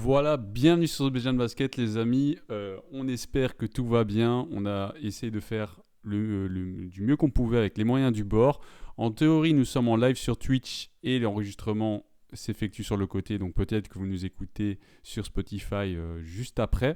Voilà, bienvenue sur The Belgian Basket les amis. On espère que tout va bien. On a essayé de faire du mieux qu'on pouvait avec les moyens du bord. En théorie, nous sommes en live sur Twitch et l'enregistrement s'effectue sur le côté. Donc peut-être que vous nous écoutez sur Spotify juste après.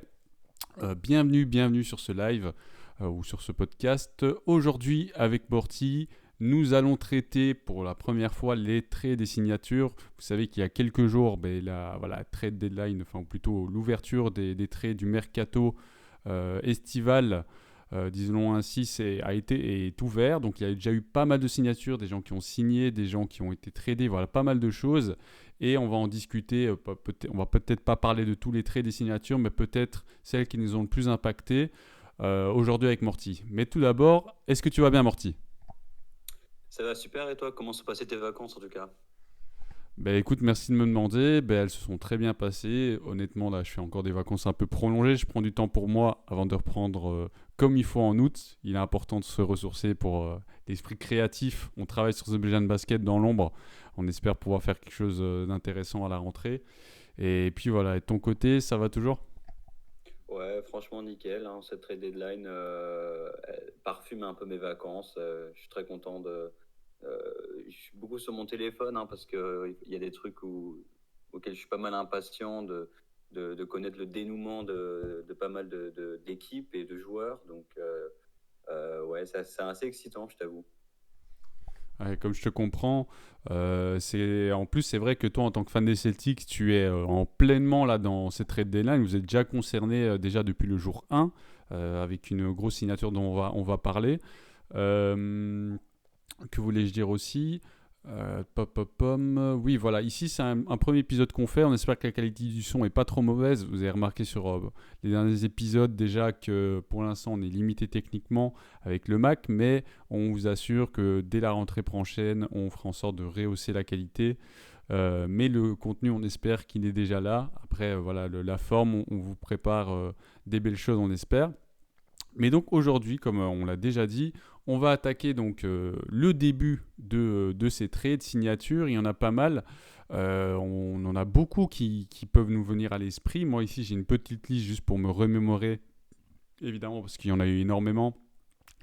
Bienvenue sur ce live ou sur ce podcast. Aujourd'hui avec Morty, nous allons traiter pour la première fois les trades des signatures. Vous savez qu'il y a quelques jours, la trade deadline, enfin plutôt l'ouverture des trades du mercato estival, disons ainsi, est ouvert. Donc il y a déjà eu pas mal de signatures, des gens qui ont signé, des gens qui ont été tradés, voilà, pas mal de choses. Et on va en discuter, on va peut-être pas parler de tous les trades des signatures, mais peut-être celles qui nous ont le plus impacté aujourd'hui avec Morty. Mais tout d'abord, est-ce que tu vas bien Morty ? Ça va super, et toi, comment se passaient tes vacances en tout cas? Écoute, merci de me demander. Elles se sont très bien passées. Honnêtement, là, je fais encore des vacances un peu prolongées. Je prends du temps pour moi avant de reprendre comme il faut en août. Il est important de se ressourcer pour l'esprit créatif. On travaille sur The Belgian Basket dans l'ombre. On espère pouvoir faire quelque chose d'intéressant à la rentrée. Et puis voilà, et de ton côté, ça va toujours ? Ouais, franchement nickel, hein, cette trade deadline elle parfume un peu mes vacances. Je suis très content je suis beaucoup sur mon téléphone, hein, parce que il y a des trucs auxquels je suis pas mal impatient de connaître le dénouement de pas mal d'équipes et de joueurs. Donc ouais, c'est assez excitant, je t'avoue. Ouais, comme je te comprends, en plus c'est vrai que toi en tant que fan des Celtics, tu es en pleinement là dans cette trade deadline. Vous êtes déjà concerné déjà depuis le jour 1 avec une grosse signature dont on va parler. Euh, que voulais-je dire aussi Oui, voilà. Ici, c'est un premier épisode qu'on fait. On espère que la qualité du son est pas trop mauvaise. Vous avez remarqué sur les derniers épisodes déjà que pour l'instant, on est limité techniquement avec le Mac, mais on vous assure que dès la rentrée prochaine, on fera en sorte de rehausser la qualité. Mais le contenu, on espère qu'il est déjà là. Après, voilà, la forme, on vous prépare des belles choses, on espère. Mais donc aujourd'hui, comme on l'a déjà dit, on va attaquer donc le début de ces trades, signatures. Il y en a pas mal. On en a beaucoup qui peuvent nous venir à l'esprit. Moi ici, j'ai une petite liste juste pour me remémorer, évidemment, parce qu'il y en a eu énormément.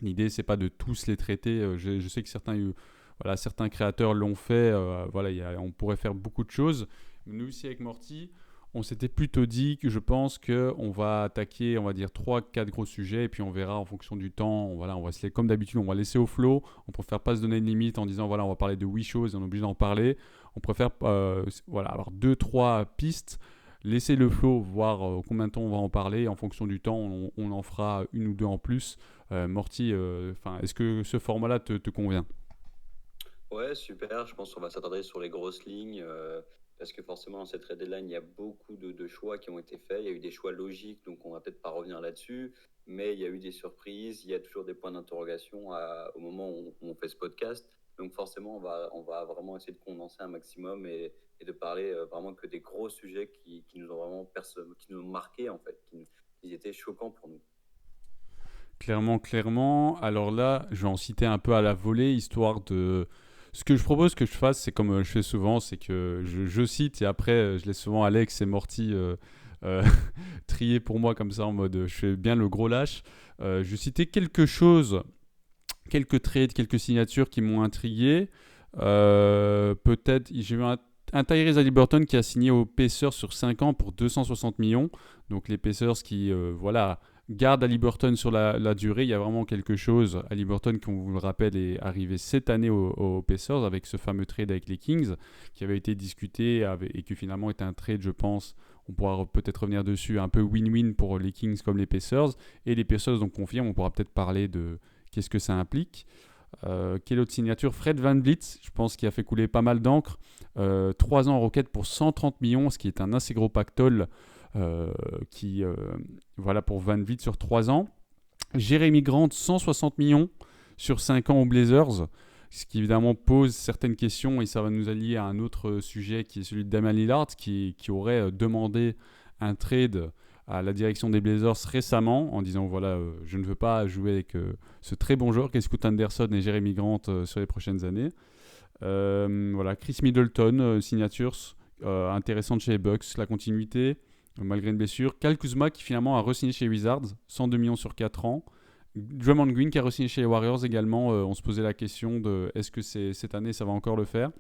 L'idée, c'est pas de tous les traiter. Je sais que certains créateurs l'ont fait. On pourrait faire beaucoup de choses. Nous ici avec Morty, on s'était plutôt dit que je pense qu'on va attaquer, on va dire 3-4 gros sujets et puis on verra en fonction du temps. On va se laisser, comme d'habitude, on va laisser au flow. On préfère pas se donner une limite en disant voilà, on va parler de 8 choses et on est obligé d'en parler. On préfère avoir 2-3 pistes, laisser le flow, voir combien de temps on va en parler. En fonction du temps, on en fera une ou deux en plus. Morty, est-ce que ce format-là te convient ? Ouais, super. Je pense qu'on va s'attarder sur les grosses lignes, parce que forcément, dans cette trade deadline, il y a beaucoup de choix qui ont été faits. Il y a eu des choix logiques, donc on va peut-être pas revenir là-dessus. Mais il y a eu des surprises. Il y a toujours des points d'interrogation au moment où on fait ce podcast. Donc forcément, on va vraiment essayer de condenser un maximum et de parler vraiment que des gros sujets qui nous ont vraiment qui nous ont marqué, en fait, qui étaient choquants pour nous. Clairement. Alors là, je vais en citer un peu à la volée, histoire de... Ce que je propose que je fasse, c'est comme je fais souvent, c'est que je cite et après, je laisse souvent Alex et Morty euh, trier pour moi comme ça en mode je fais bien le gros lâche. Je citais quelque chose, quelques trades, quelques signatures qui m'ont intrigué. Peut-être, j'ai vu un Tyrese Haliburton qui a signé aux Pacers sur 5 ans pour 260 millions. Donc les Pacers qui, gardent Haliburton sur la durée. Il y a vraiment quelque chose. Haliburton, comme vous le rappelle, est arrivé cette année aux Pacers avec ce fameux trade avec les Kings qui avait été discuté et qui finalement était un trade, je pense, on pourra peut-être revenir dessus, un peu win-win pour les Kings comme les Pacers. Et les Pacers donc confirment, on pourra peut-être parler de qu'est-ce que ça implique. Quelle autre signature ? Fred VanVleet, je pense qu'il a fait couler pas mal d'encre. 3 ans en Rocket pour 130 millions, ce qui est un assez gros pactole pour VanVleet sur 3 ans. Jeremy Grant, 160 millions sur 5 ans aux Blazers, ce qui évidemment pose certaines questions et ça va nous allier à un autre sujet qui est celui de Damian Lillard qui aurait demandé un trade à la direction des Blazers récemment en disant voilà, je ne veux pas jouer avec ce très bon joueur qu'est Scoot Anderson et Jeremy Grant sur les prochaines années. Chris Middleton, signatures intéressantes chez les Bucks, la continuité. malgré une blessure. Kyle Kuzma qui finalement a re-signé chez Wizards, 102 millions sur 4 ans. Draymond Green qui a re-signé chez les Warriors également. On se posait la question de est-ce que cette année ça va encore le faire.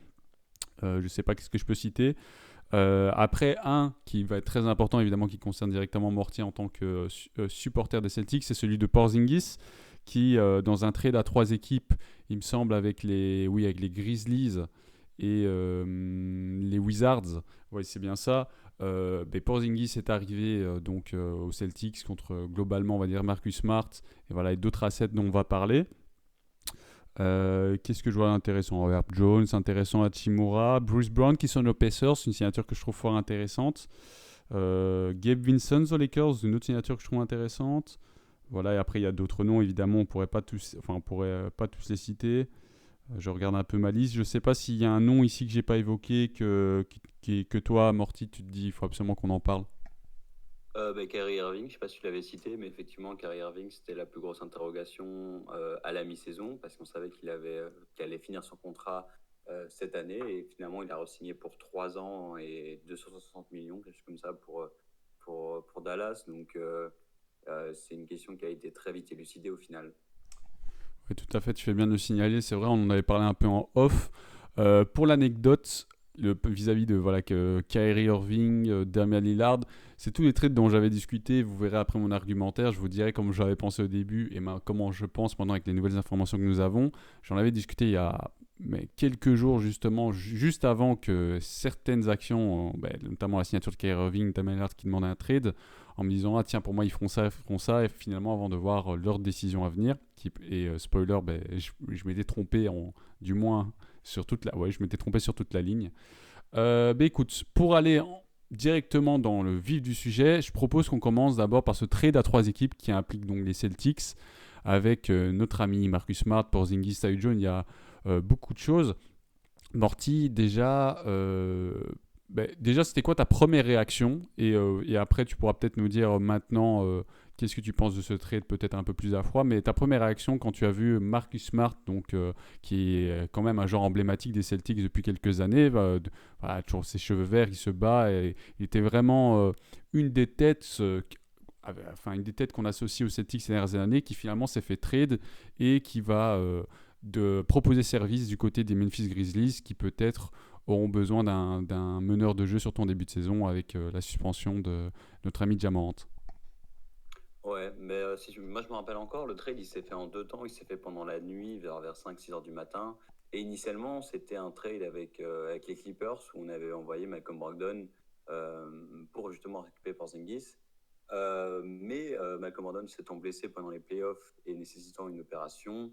Je ne sais pas qu'est-ce que je peux citer. Après, un qui va être très important, évidemment, qui concerne directement Mortier en tant que supporter des Celtics, c'est celui de Porzingis, qui, dans un trade à 3 équipes, il me semble, avec les Grizzlies et les Wizards, ouais, c'est bien ça. Porzingis est arrivé aux Celtics contre, globalement, on va dire, Marcus Smart, et voilà, et d'autres assets dont on va parler. Qu'est-ce que je vois d'intéressant? Herb Jones, intéressant, Hachimura, Bruce Brown qui sont aux Pacers, une signature que je trouve fort intéressante. Gabe Vincent aux Lakers, une autre signature que je trouve intéressante. Voilà, et après il y a d'autres noms, évidemment, on pourrait pas tous les citer. Je regarde un peu ma liste. Je sais pas s'il y a un nom ici que j'ai pas évoqué, que toi, Morty, tu te dis il faut absolument qu'on en parle. Kyrie Irving, je ne sais pas si tu l'avais cité, mais effectivement, Kyrie Irving, c'était la plus grosse interrogation à la mi-saison, parce qu'on savait qu'il allait finir son contrat cette année, et finalement, il a re-signé pour 3 ans et 260 millions, quelque chose comme ça, pour Dallas. Donc, c'est une question qui a été très vite élucidée au final. Oui, tout à fait, tu fais bien de le signaler. C'est vrai, on en avait parlé un peu en off. Pour l'anecdote, vis-à-vis de Kyrie Irving, Damian Lillard, c'est tous les trades dont j'avais discuté. Vous verrez après mon argumentaire, je vous dirai comme j'avais pensé au début et comment je pense maintenant avec les nouvelles informations que nous avons. J'en avais discuté il y a quelques jours justement, juste avant que certaines actions, notamment la signature de Kyrie Irving, Damian Lillard qui demandait un trade, en me disant tiens, pour moi ils feront ça, et finalement avant de voir leur décision à venir, spoiler, je m'étais trompé du moins je m'étais trompé sur toute la ligne. Écoute, pour aller directement dans le vif du sujet, je propose qu'on commence d'abord par ce trade à 3 équipes qui implique donc les Celtics avec notre ami Marcus Smart, Porzingis, Tyus Jones. Il y a beaucoup de choses. Morty, déjà, c'était quoi ta première réaction et après, tu pourras peut-être nous dire maintenant qu'est-ce que tu penses de ce trade, peut-être un peu plus à froid. Mais ta première réaction quand tu as vu Marcus Smart, qui est quand même un joueur emblématique des Celtics depuis quelques années, toujours ses cheveux verts, il se bat, et il était vraiment une des têtes qu'on associe aux Celtics ces dernières années, qui finalement s'est fait trade et qui va de proposer service du côté des Memphis Grizzlies, qui peut-être auront besoin d'un meneur de jeu, surtout en début de saison, avec la suspension de notre ami Ja Morant. Ouais, mais moi je me rappelle encore, le trade il s'est fait en 2 temps, il s'est fait pendant la nuit, vers 5-6 heures du matin. Et initialement, c'était un trade avec les Clippers où on avait envoyé Malcolm Brogdon pour justement récupérer Porzingis. Mais Malcolm Brogdon s'étant blessé pendant les playoffs et nécessitant une opération,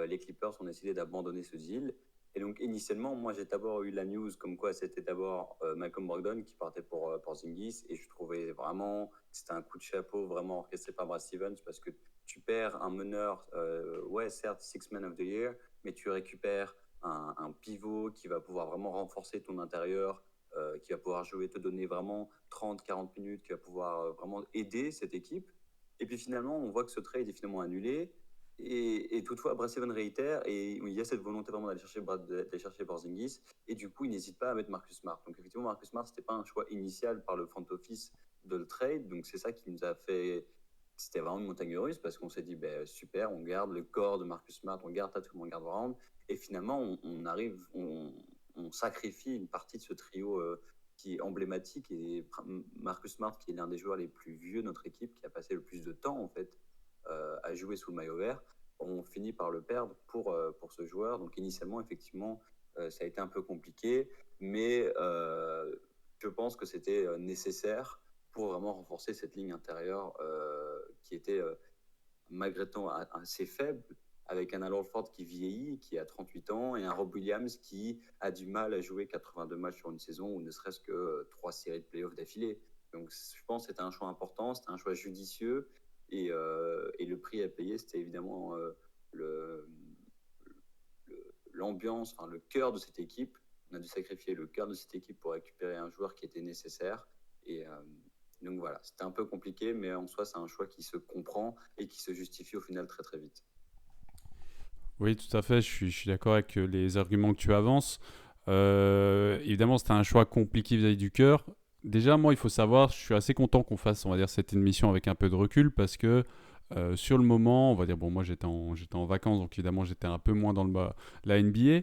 les Clippers ont décidé d'abandonner ce deal. Et donc, initialement, moi, j'ai d'abord eu la news comme quoi c'était d'abord Malcolm Brogdon qui partait pour Porzingis. Et je trouvais vraiment que c'était un coup de chapeau vraiment orchestré par Brad Stevens parce que tu perds un meneur, certes, Six Man of the Year, mais tu récupères un pivot qui va pouvoir vraiment renforcer ton intérieur, qui va pouvoir jouer, te donner vraiment 30-40 minutes, qui va pouvoir vraiment aider cette équipe. Et puis finalement, on voit que ce trade est finalement annulé. Et toutefois, Brad Stevens réitère et il y a cette volonté vraiment d'aller chercher Porzingis. Et du coup, il n'hésite pas à mettre Marcus Smart. Donc effectivement, Marcus Smart, c'était pas un choix initial par le front office de le trade. Donc c'est ça qui nous a fait... C'était vraiment une montagne russe parce qu'on s'est dit, super, on garde le corps de Marcus Smart, on garde Tatum, on garde Brown. Et finalement, on sacrifie une partie de ce trio qui est emblématique. Et Marcus Smart, qui est l'un des joueurs les plus vieux de notre équipe, qui a passé le plus de temps en fait à jouer sous le maillot vert, on finit par le perdre pour ce joueur. Donc initialement, effectivement, ça a été un peu compliqué, mais je pense que c'était nécessaire pour vraiment renforcer cette ligne intérieure qui était malgré tout assez faible, avec un Al Horford qui vieillit, qui a 38 ans, et un Rob Williams qui a du mal à jouer 82 matchs sur une saison, ou ne serait-ce que 3 séries de playoffs d'affilée. Donc je pense que c'était un choix important, c'était un choix judicieux, et le prix à payer, c'était évidemment l'ambiance, enfin, le cœur de cette équipe. On a dû sacrifier le cœur de cette équipe pour récupérer un joueur qui était nécessaire. Et donc voilà, c'était un peu compliqué, mais en soi, c'est un choix qui se comprend et qui se justifie au final très très vite. Oui, tout à fait, je suis d'accord avec les arguments que tu avances. Évidemment, c'était un choix compliqué vis-à-vis du cœur. déjà, moi, il faut savoir, je suis assez content qu'on fasse, on va dire, cette émission avec un peu de recul parce que sur le moment, on va dire, bon, moi j'étais en vacances, donc évidemment j'étais un peu moins dans la NBA.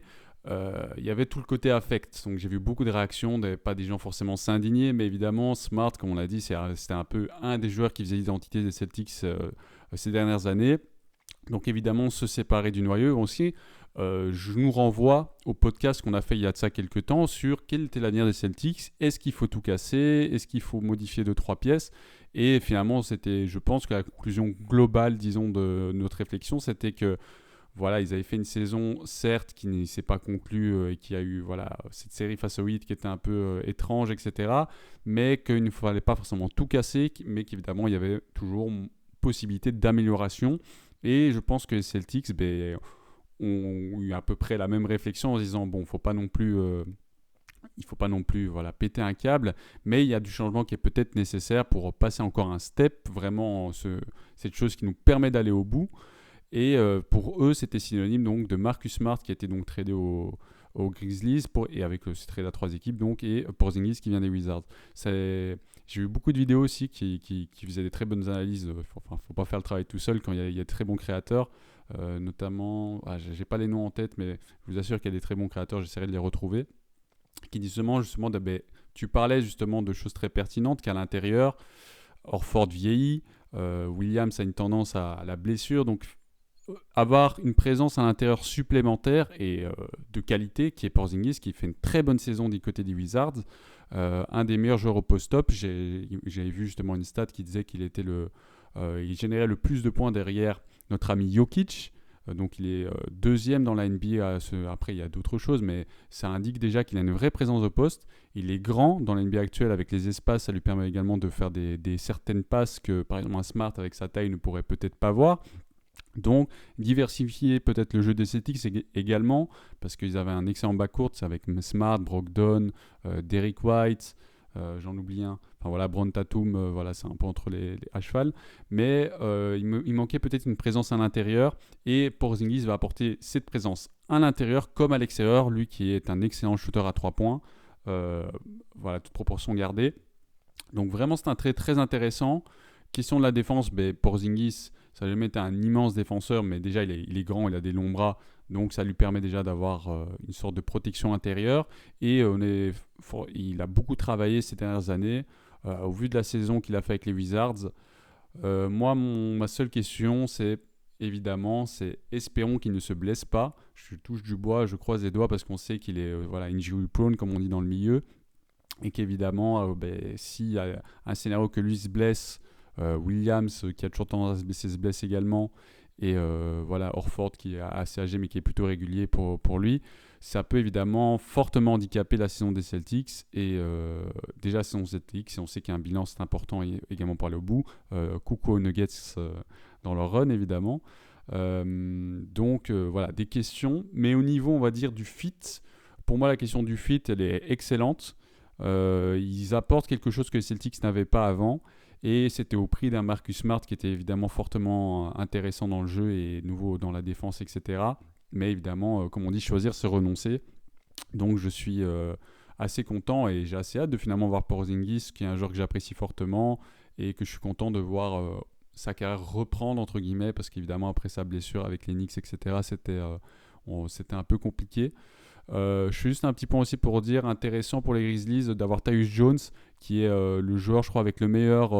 Il y avait tout le côté affect, donc j'ai vu beaucoup de réactions, pas des gens forcément s'indigner, mais évidemment Smart, comme on l'a dit, c'était un peu un des joueurs qui faisait l'identité des Celtics ces dernières années. Donc évidemment, se séparer du noyau aussi. Je nous renvoie au podcast qu'on a fait il y a de ça quelques temps sur quel était l'avenir des Celtics. Est-ce qu'il faut tout casser? Est-ce qu'il faut modifier 2-3 pièces? Et finalement, je pense que la conclusion globale, disons, de notre réflexion, c'était que voilà, ils avaient fait une saison, certes, qui ne s'est pas conclue et qui a eu voilà, cette série face au Heat qui était un peu étrange, etc. Mais qu'il ne fallait pas forcément tout casser, mais qu'évidemment, il y avait toujours possibilité d'amélioration. Et je pense que les Celtics ont eu à peu près la même réflexion en se disant bon, il faut pas non plus voilà, péter un câble, mais il y a du changement qui est peut-être nécessaire pour passer encore un step, vraiment cette chose qui nous permet d'aller au bout. Et pour eux, c'était synonyme donc de Marcus Smart qui a été donc tradé aux Grizzlies et avec ce trade à 3 équipes donc, et Porzingis qui vient des Wizards. J'ai vu beaucoup de vidéos aussi qui faisaient des très bonnes analyses. Faut pas faire le travail tout seul quand il y a de très bons créateurs, notamment, j'ai pas les noms en tête, mais je vous assure qu'il y a des très bons créateurs, j'essaierai de les retrouver, qui disent justement tu parlais justement de choses très pertinentes qu'à l'intérieur, Horford vieillit, Williams a une tendance à la blessure, donc avoir une présence à l'intérieur supplémentaire et de qualité qui est Porzingis qui fait une très bonne saison du côté des Wizards, un des meilleurs joueurs au post-up. J'avais vu justement une stat qui disait qu'il était il générait le plus de points derrière notre ami Jokic. Donc il est deuxième dans la NBA. Après il y a d'autres choses, mais ça indique déjà qu'il a une vraie présence au poste. Il est grand dans la NBA actuelle avec les espaces, ça lui permet également de faire des certaines passes que par exemple un Smart avec sa taille ne pourrait peut-être pas voir. Donc, diversifier peut-être le jeu des Celtics également, parce qu'ils avaient un excellent backcourt avec Smart, Brogdon, Derrick White, j'en oublie un. Enfin voilà, Brown Tatum, voilà, c'est un peu entre les à cheval. Mais il manquait peut-être une présence à l'intérieur, et Porzingis va apporter cette présence à l'intérieur comme à l'extérieur, lui qui est un excellent shooter à 3 points. Voilà, toute proportion gardée. Donc vraiment, c'est un trait très intéressant. Question de la défense, Porzingis, ça n'a jamais été un immense défenseur, mais déjà il est grand, il a des longs bras, donc ça lui permet déjà d'avoir une sorte de protection intérieure. Et il a beaucoup travaillé ces dernières années. Au vu de la saison qu'il a fait avec les Wizards, moi, ma seule question, c'est évidemment, espérons qu'il ne se blesse pas. Je touche du bois, je croise les doigts parce qu'on sait qu'il est injury prone, comme on dit dans le milieu. Et qu'évidemment, s'il y a un scénario que lui se blesse, Williams qui a toujours tendance à se blesser se blesse également, et Horford qui est assez âgé mais qui est plutôt régulier pour lui, ça peut évidemment fortement handicaper la saison des Celtics. Et déjà la saison Celtics, et on sait qu'un bilan c'est important également pour aller au bout, coucou aux Nuggets dans leur run évidemment. Donc voilà, des questions, mais au niveau on va dire du fit, pour moi la question du fit elle est excellente. Ils apportent quelque chose que les Celtics n'avaient pas avant, et c'était au prix d'un Marcus Smart qui était évidemment fortement intéressant dans le jeu et nouveau dans la défense, etc. Mais évidemment, comme on dit, choisir c'est renoncer. Donc je suis assez content et j'ai assez hâte de finalement voir Porzingis, qui est un joueur que j'apprécie fortement et que je suis content de voir sa carrière reprendre entre guillemets, parce qu'évidemment après sa blessure avec les Knicks, etc. C'était un peu compliqué. Je fais juste un petit point aussi pour dire intéressant pour les Grizzlies d'avoir Tyus Jones qui est le joueur je crois avec le meilleur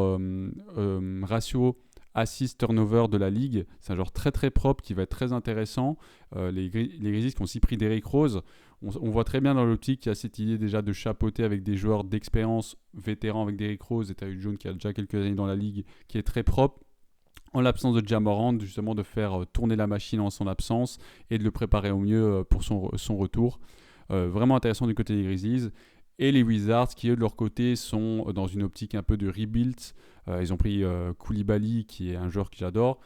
ratio assist turnover de la ligue. C'est un joueur très très propre qui va être très intéressant. Les Grizzlies qui ont aussi pris Derrick Rose, on voit très bien dans l'optique qu'il y a cette idée déjà de chapeauter avec des joueurs d'expérience vétérans avec Derrick Rose, et Tyus Jones qui a déjà quelques années dans la ligue, qui est très propre. En l'absence de Ja Morant, justement de faire tourner la machine en son absence et de le préparer au mieux pour son retour. Vraiment intéressant du côté des Grizzlies. Et les Wizards qui, eux, de leur côté, sont dans une optique un peu de rebuild. Ils ont pris Koulibaly, qui est un joueur que j'adore.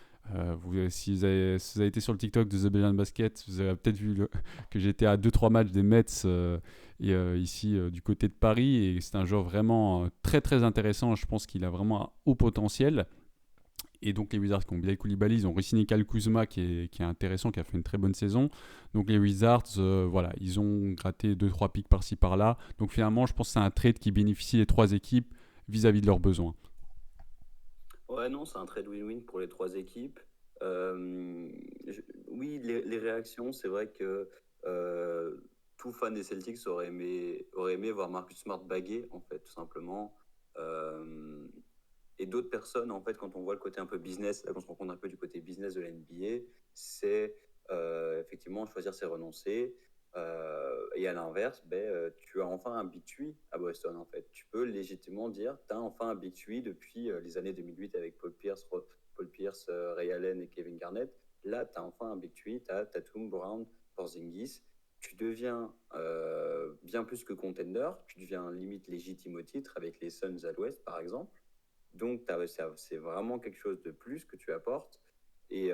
Si vous avez été sur le TikTok de The Belgian Basket, vous avez peut-être vu que j'étais à 2-3 matchs des Mets ici du côté de Paris. Et c'est un joueur vraiment très très intéressant. Je pense qu'il a vraiment un haut potentiel. Et donc les Wizards qui ont Bilal Coulibaly, ils ont re-signé Kyle Kuzma qui est intéressant, qui a fait une très bonne saison. Donc les Wizards, voilà, ils ont gratté 2-3 pics par-ci par-là. Donc finalement, je pense que c'est un trade qui bénéficie les 3 équipes vis-à-vis de leurs besoins. Ouais, non, c'est un trade win-win pour les 3 équipes. Oui, les réactions, c'est vrai que euh, tout fan des Celtics aurait aimé voir Marcus Smart baguer, en fait, tout simplement. Euh, et d'autres personnes, en fait, quand on voit le côté un peu business, là, quand on se rend compte un peu du côté business de la NBA, c'est effectivement choisir, c'est renoncer. Et à l'inverse, tu as enfin un big three à Boston, en fait. Tu peux légitimement dire, tu as enfin un big three depuis les années 2008 avec Paul Pierce, Ray Allen et Kevin Garnett. Là, tu as enfin un big three, tu as Tatum, Brown, Porzingis. Tu deviens bien plus que contender, tu deviens limite légitime au titre avec les Suns à l'ouest, par exemple. Donc, c'est vraiment quelque chose de plus que tu apportes. Et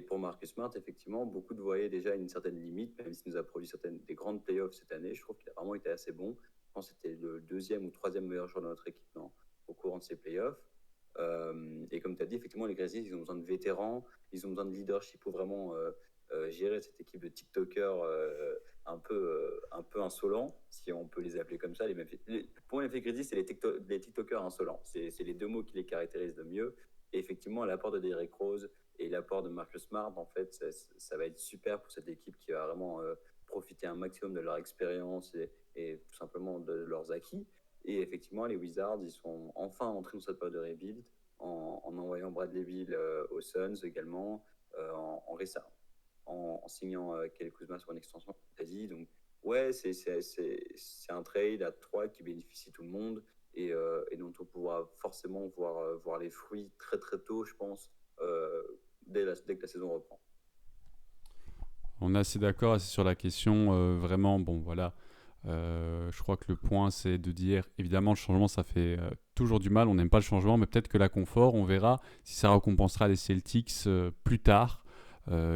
pour Marcus Smart, effectivement, beaucoup de voyaient déjà une certaine limite, même s'il nous a produit des grandes playoffs cette année. Je trouve qu'il a vraiment été assez bon. Je pense que c'était le deuxième ou troisième meilleur joueur de notre équipe au courant de ces playoffs. Et comme tu as dit, effectivement, les Grizzlies, ils ont besoin de vétérans, ils ont besoin de leadership pour vraiment gérer cette équipe de TikTokers un peu insolents, si on peut les appeler comme ça. Pour les Grizzlies, c'est les TikTokers insolents. C'est les deux mots qui les caractérisent le mieux. Et effectivement, l'apport de Derrick Rose et l'apport de Marcus Smart, en fait, ça va être super pour cette équipe qui va vraiment profiter un maximum de leur expérience et tout simplement de leurs acquis. Et effectivement, les Wizards, ils sont enfin entrés dans cette période de rebuild en envoyant Bradley Beal aux Suns également, en signant Kyle Kuzma sur une extension, comme tu as dit. Donc, ouais, c'est un trade à 3 qui bénéficie tout le monde et dont on pourra forcément voir les fruits très très tôt, je pense, dès que la saison reprend. On est assez d'accord assez sur la question. Vraiment, bon, voilà. Je crois que le point, c'est de dire, évidemment, le changement, ça fait toujours du mal. On n'aime pas le changement, mais peut-être que la confort, on verra si ça récompensera les Celtics plus tard.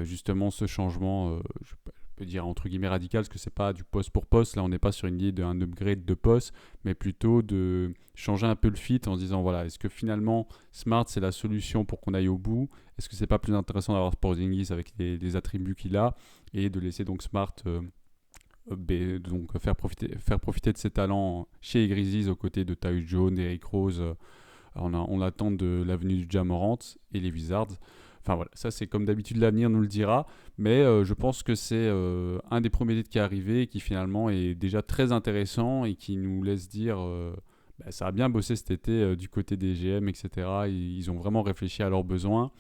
Justement, ce changement, je peux dire entre guillemets radical, parce que c'est pas du poste pour poste. Là, on n'est pas sur une idée d'un upgrade de poste, mais plutôt de changer un peu le fit en se disant, voilà, est-ce que finalement, Smart, c'est la solution pour qu'on aille au bout? Est-ce que c'est pas plus intéressant d'avoir Porzingis avec les attributs qu'il a et de laisser donc Smart donc faire profiter de ses talents chez les Grizzlies aux côtés de Tyus Jones, Derrick Rose. On attend de l'avenue du Ja Morant et les Wizards. Enfin voilà, ça c'est comme d'habitude, l'avenir nous le dira, mais je pense que c'est un des premiers titres qui est arrivé et qui finalement est déjà très intéressant et qui nous laisse dire ça a bien bossé cet été du côté des GM, etc. Ils ont vraiment réfléchi à leurs besoins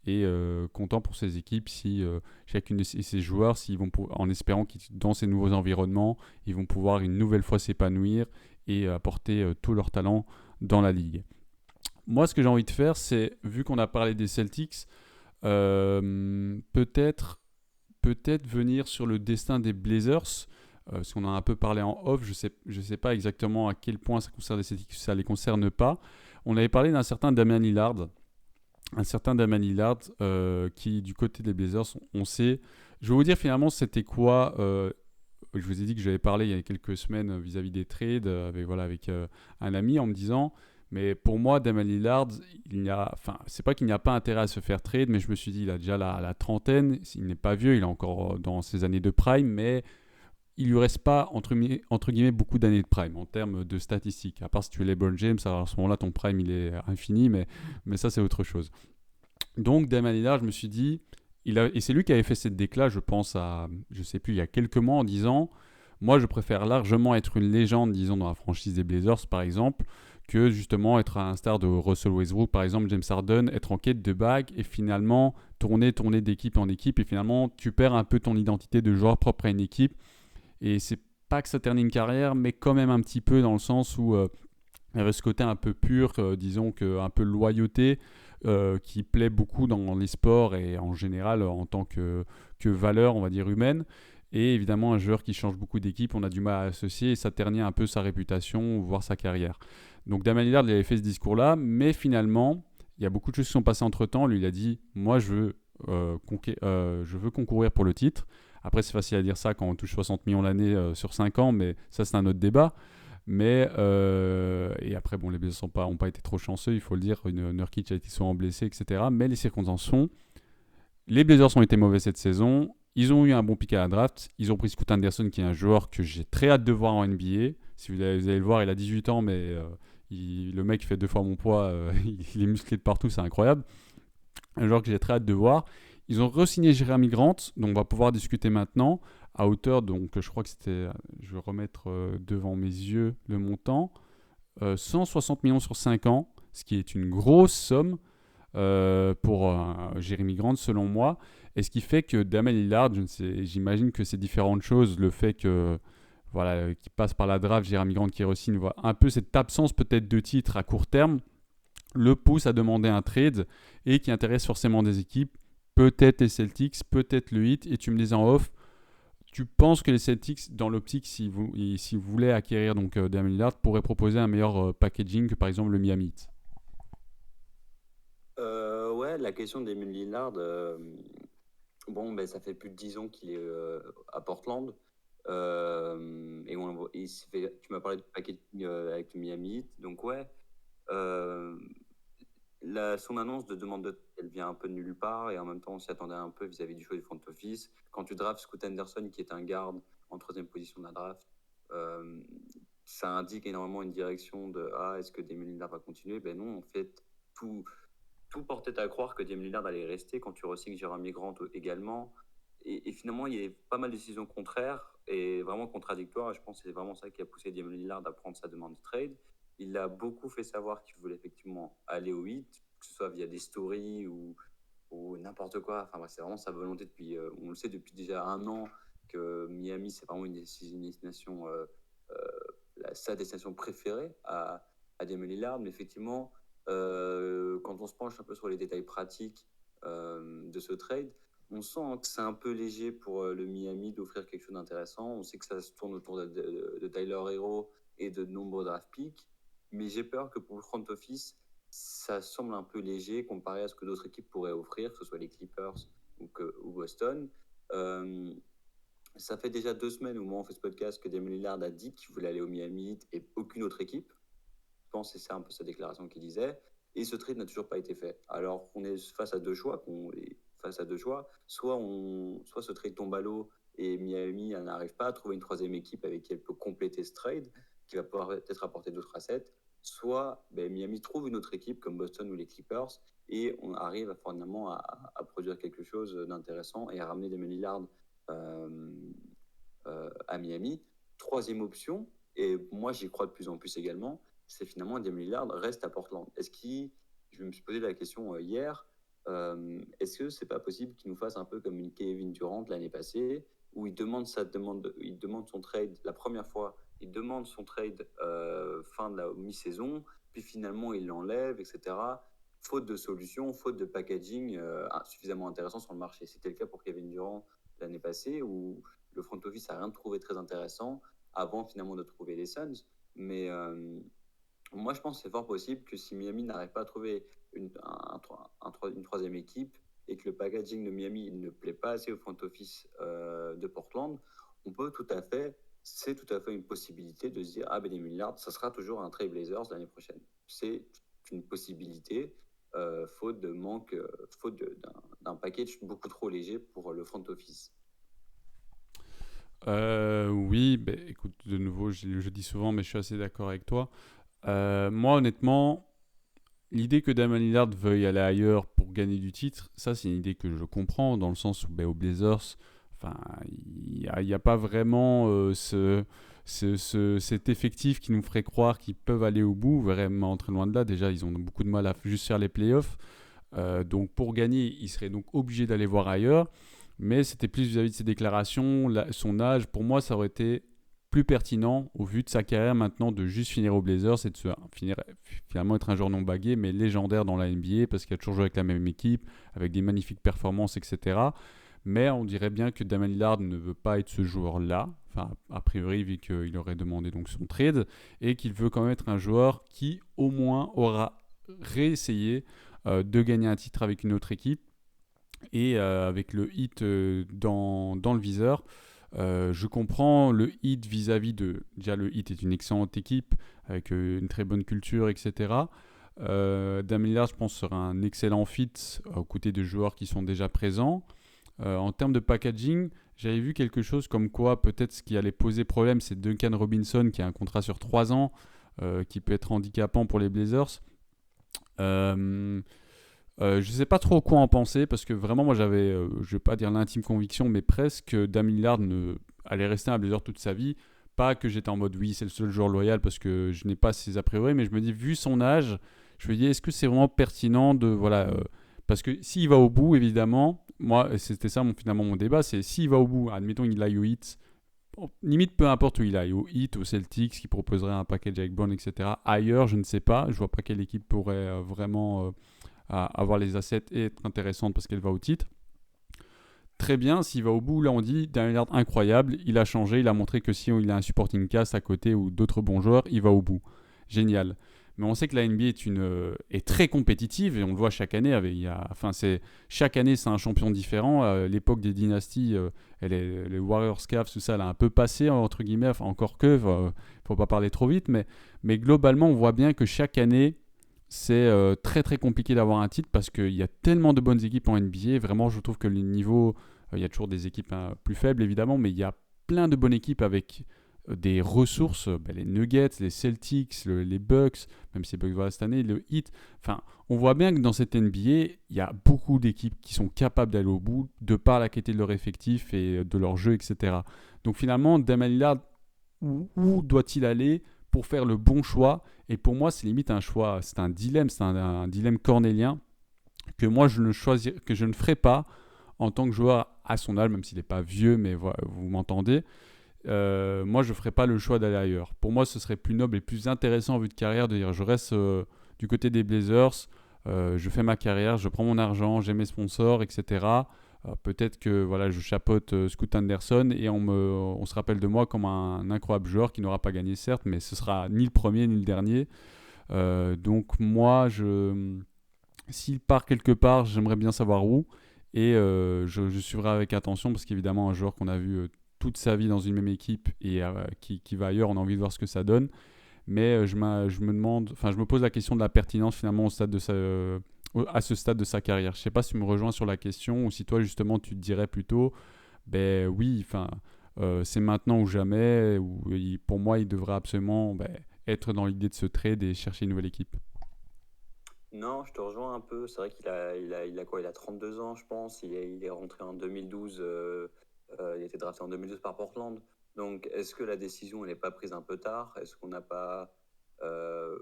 et content pour ces équipes si chacune de ces joueurs, en espérant qu'ils dans ces nouveaux environnements, ils vont pouvoir une nouvelle fois s'épanouir et apporter tout leur talent dans la ligue. Moi, ce que j'ai envie de faire, c'est, vu qu'on a parlé des Celtics, peut-être venir sur le destin des Blazers, parce qu'on en a un peu parlé en off. Je sais pas exactement à quel point ça concerne les Celtics, ça les concerne pas. On avait parlé d'un certain Damian Lillard, qui du côté des Blazers, on sait. Je vais vous dire finalement c'était quoi. Je vous ai dit que j'avais parlé il y a quelques semaines vis-à-vis des trades avec un ami en me disant, mais pour moi Damian Lillard, c'est pas qu'il n'y a pas intérêt à se faire trade, mais je me suis dit il a déjà la trentaine, il n'est pas vieux, il est encore dans ses années de prime, mais il lui reste pas entre guillemets beaucoup d'années de prime en termes de statistiques. À part si tu es LeBron James, alors à ce moment-là ton prime il est infini, mais ça c'est autre chose. Donc Damian Lillard, je me suis dit, et c'est lui qui avait fait cette déclat, je pense je sais plus, il y a quelques mois en disant, moi je préfère largement être une légende, disons dans la franchise des Blazers par exemple, que justement être à l'instar de Russell Westbrook par exemple, James Harden, être en quête de bague et finalement tourner d'équipe en équipe et finalement tu perds un peu ton identité de joueur propre à une équipe. Et c'est pas que ça termine une carrière, mais quand même un petit peu dans le sens où il y avait ce côté un peu pur, disons un peu loyauté, qui plaît beaucoup dans les sports et en général en tant que valeur, on va dire, humaine. Et évidemment, un joueur qui change beaucoup d'équipe, on a du mal à associer et ça ternit un peu sa réputation, voire sa carrière. Donc Damian Lillard, il avait fait ce discours-là, mais finalement, il y a beaucoup de choses qui sont passées entre-temps. Lui, il a dit, moi, je veux concourir pour le titre. Après, c'est facile à dire ça quand on touche 60 millions l'année sur 5 ans, mais ça, c'est un autre débat. Et après, bon, les Blazers n'ont pas été trop chanceux, il faut le dire. Nurkic a été souvent blessé, etc. Mais les circonstances sont, les Blazers ont été mauvais cette saison. Ils ont eu un bon pick à la draft. Ils ont pris Scoot Anderson, qui est un joueur que j'ai très hâte de voir en NBA. Si vous allez le voir, il a 18 ans, mais le mec fait 2 fois mon poids. Il est musclé de partout, c'est incroyable. Un joueur que j'ai très hâte de voir. Ils ont re-signé Jeremy Grant, dont on va pouvoir discuter maintenant, à hauteur, donc je crois que c'était, je vais remettre devant mes yeux le montant, 160 millions sur 5 ans, ce qui est une grosse somme pour Jeremy Grant selon moi, et ce qui fait que Damian Lillard, j'imagine que c'est différentes choses, le fait que voilà, qu'il passe par la draft, Jeremy Grant qui re-signe, voilà, un peu cette absence peut-être de titre à court terme, le pousse à demander un trade et qui intéresse forcément des équipes, peut-être les Celtics, peut-être le Heat, et tu me disais en off, tu penses que les Celtics, dans l'optique, si vous voulaient acquérir donc Damian Lillard, pourraient proposer un meilleur packaging que par exemple le Miami Heat? Ouais, la question d'Emile Lillard, bon, ben, ça fait plus de 10 ans qu'il est à Portland. Tu m'as parlé de packaging avec le Miami Heat. Donc, ouais, euh, son annonce de demande de trade, elle vient un peu de nulle part et en même temps, on s'y attendait un peu vis-à-vis du choix du front office. Quand tu drafts Scoot Anderson, qui est un garde en troisième position de la draft, euh, ça indique énormément une direction de est-ce que Damian Lillard va continuer? Ben non, en fait, tout portait à croire que Damian Lillard allait rester quand tu resignes Jeremy Grant également. Et finalement, il y a pas mal de décisions contraires et vraiment contradictoires. Et je pense que c'est vraiment ça qui a poussé Damian Lillard à prendre sa demande de trade. Il a beaucoup fait savoir qu'il voulait effectivement aller au Heat, que ce soit via des stories ou n'importe quoi. Enfin, c'est vraiment sa volonté depuis, on le sait depuis déjà 1 an, que Miami, c'est vraiment une destination, sa destination préférée à Damian Lillard. Mais effectivement, quand on se penche un peu sur les détails pratiques de ce trade, on sent que c'est un peu léger pour le Miami d'offrir quelque chose d'intéressant. On sait que ça se tourne autour de Tyler Hero et de nombreux draft picks. Mais j'ai peur que pour le front office, ça semble un peu léger comparé à ce que d'autres équipes pourraient offrir, que ce soit les Clippers ou Boston. Ça fait déjà 2 semaines au moment où on fait ce podcast que Damian Lillard a dit qu'il voulait aller au Miami Heat et aucune autre équipe. Je pense que c'est un peu sa déclaration qu'il disait. Et ce trade n'a toujours pas été fait. Alors qu'on est face à deux choix, soit ce trade tombe à l'eau et Miami n'arrive pas à trouver une troisième équipe avec qui elle peut compléter ce trade, qui va pouvoir peut-être apporter d'autres assets, soit Miami trouve une autre équipe comme Boston ou les Clippers et on arrive finalement à produire quelque chose d'intéressant et à ramener des Lillard à Miami. Troisième option, et moi j'y crois de plus en plus également, c'est finalement Damian Lillard reste à Portland. Je me suis posé la question hier, est-ce que c'est pas possible qu'il nous fasse un peu comme une Kevin Durant l'année passée, où il demande son trade la première fois, il demande son trade fin de la mi-saison, puis finalement il l'enlève, etc. Faute de solution, faute de packaging suffisamment intéressant sur le marché. C'était le cas pour Kevin Durant l'année passée, où le front office n'a rien trouvé très intéressant avant finalement de trouver les Suns. Mais moi, je pense que c'est fort possible que si Miami n'arrive pas à trouver une troisième équipe et que le packaging de Miami ne plaît pas assez au front office de Portland, c'est tout à fait une possibilité de se dire Damian Lillard, ça sera toujours un Trail Blazers l'année prochaine. C'est une possibilité, faute d'un package beaucoup trop léger pour le front office. Oui, écoute, de nouveau, je dis souvent, mais je suis assez d'accord avec toi. Moi, honnêtement, l'idée que Damian Lillard veuille aller ailleurs pour gagner du titre, ça, c'est une idée que je comprends, dans le sens où aux Blazers, il n'y a pas vraiment cet effectif qui nous ferait croire qu'ils peuvent aller au bout, vraiment très loin de là. Déjà, ils ont beaucoup de mal à juste faire les playoffs. Donc, pour gagner, ils seraient donc obligés d'aller voir ailleurs. Mais c'était plus vis-à-vis de ses déclarations, son âge. Pour moi, ça aurait été plus pertinent au vu de sa carrière maintenant de juste finir aux Blazers et de finalement être un joueur non bagué mais légendaire dans la NBA parce qu'il a toujours joué avec la même équipe, avec des magnifiques performances, etc. Mais on dirait bien que Damian Lillard ne veut pas être ce joueur-là, a priori vu qu'il aurait demandé donc son trade, et qu'il veut quand même être un joueur qui au moins aura réessayé de gagner un titre avec une autre équipe et avec le Heat dans le viseur. Je comprends le Heat vis-à-vis de... Déjà, le Heat est une excellente équipe avec une très bonne culture, etc. Dame Lillard, je pense, sera un excellent fit aux côtés de joueurs qui sont déjà présents. En termes de packaging, j'avais vu quelque chose comme quoi peut-être ce qui allait poser problème, c'est Duncan Robinson qui a un contrat sur 3 ans qui peut être handicapant pour les Blazers. Je ne sais pas trop quoi en penser parce que vraiment moi j'avais, je ne vais pas dire l'intime conviction, mais presque Dame Lillard allait rester un Blazer toute sa vie. Pas que j'étais en mode oui c'est le seul joueur loyal parce que je n'ai pas ces a priori, mais je me dis vu son âge, je me dis est-ce que c'est vraiment pertinent de voilà parce que s'il va au bout évidemment, moi c'était ça finalement mon débat, c'est s'il va au bout, admettons il aille au Heat, bon, limite peu importe où il aille, au Heat, au Celtics qui proposerait un package avec Brown etc. Ailleurs je ne sais pas, je vois pas quelle équipe pourrait vraiment à avoir les assets et être intéressante parce qu'elle va au titre. Très bien, s'il va au bout, là on dit Damian Lillard incroyable, il a changé, il a montré que si il a un supporting cast à côté ou d'autres bons joueurs, il va au bout. Génial. Mais on sait que la NBA est très compétitive et on le voit chaque année. Chaque année, c'est un champion différent. L'époque des dynasties, les Warriors, Cavs, tout ça, elle a un peu passé, entre guillemets. Enfin, encore que, faut pas parler trop vite. Mais globalement, on voit bien que chaque année, c'est très très compliqué d'avoir un titre parce qu'il y a tellement de bonnes équipes en NBA. Vraiment, je trouve que le niveau, il y a toujours des équipes plus faibles évidemment, mais il y a plein de bonnes équipes avec des ressources. Les Nuggets, les Celtics, les Bucks, même si les Bucks voilà cette année, le Heat. Enfin, on voit bien que dans cette NBA, il y a beaucoup d'équipes qui sont capables d'aller au bout de par la qualité de leur effectif et de leur jeu, etc. Donc finalement, Damian Lillard, où doit-il aller pour faire le bon choix? Et pour moi, c'est limite un choix, c'est un dilemme, un dilemme cornélien que moi que je ne ferai pas en tant que joueur à son âge, même s'il n'est pas vieux, mais voilà, vous m'entendez. Moi, je ne ferai pas le choix d'aller ailleurs. Pour moi, ce serait plus noble et plus intéressant en vue de carrière de dire je reste du côté des Blazers, je fais ma carrière, je prends mon argent, j'ai mes sponsors, etc. Peut-être que voilà, je chapeaute Scoot Anderson et on se rappelle de moi comme un incroyable joueur qui n'aura pas gagné certes, mais ce sera ni le premier ni le dernier. Donc moi, s'il part quelque part, j'aimerais bien savoir où et je suivrai avec attention parce qu'évidemment un joueur qu'on a vu toute sa vie dans une même équipe et qui va ailleurs, on a envie de voir ce que ça donne. Mais je me demande, enfin je me pose la question de la pertinence finalement à ce stade de sa carrière. Je sais pas si tu me rejoins sur la question ou si toi justement tu te dirais plutôt, ben oui, enfin c'est maintenant ou jamais. Pour moi, il devrait absolument être dans l'idée de se trade et chercher une nouvelle équipe. Non, je te rejoins un peu. C'est vrai qu'il a quoi? Il a 32 ans, je pense. Il est rentré en 2012. Il a été drafté en 2012 par Portland. Donc, est-ce que la décision, elle n'est pas prise un peu tard? Est-ce qu'on n'a pas. euh,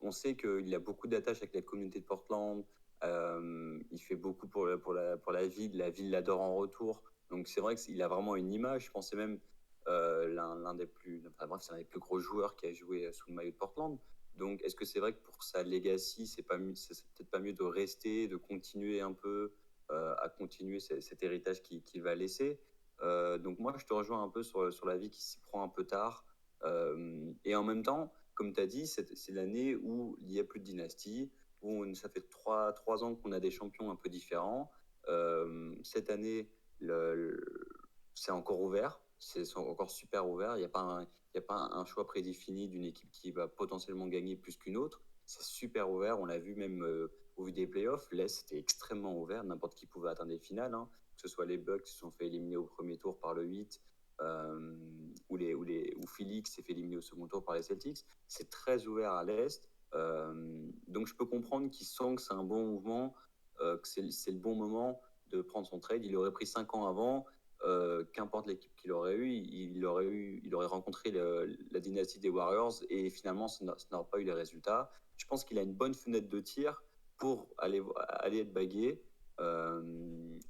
on sait qu'il a beaucoup d'attaches avec la communauté de Portland. Il fait beaucoup pour la ville. La ville l'adore en retour. Donc, c'est vrai qu'il a vraiment une image. Je pensais même l'un des plus. Enfin, bref, c'est un des plus gros joueurs qui a joué sous le maillot de Portland. Donc, est-ce que c'est vrai que pour sa legacy, c'est peut-être pas mieux de rester, de continuer un peu à continuer cet héritage qu'il va laisser? Donc, moi, je te rejoins un peu sur la vie qui s'y prend un peu tard. Et en même temps, comme tu as dit, c'est l'année où il n'y a plus de dynastie, ça fait trois ans qu'on a des champions un peu différents. Cette année, c'est encore ouvert, c'est encore super ouvert. Il n'y a pas un choix prédéfini d'une équipe qui va potentiellement gagner plus qu'une autre. C'est super ouvert. On l'a vu même au vu des playoffs. L'Est c'était extrêmement ouvert. N'importe qui pouvait atteindre les finales. Hein. Que ce soit les Bucks qui se sont fait éliminer au premier tour par le 8, ou Phoenix s'est fait éliminer au second tour par les Celtics. C'est très ouvert à l'Est. Donc je peux comprendre qu'il sent que c'est un bon mouvement, que c'est le bon moment de prendre son trade. Il aurait pris 5 ans avant. Qu'importe l'équipe qu'il aurait eu, il aurait rencontré la dynastie des Warriors et finalement, ça n'aurait pas eu les résultats. Je pense qu'il a une bonne fenêtre de tir pour aller être bagué.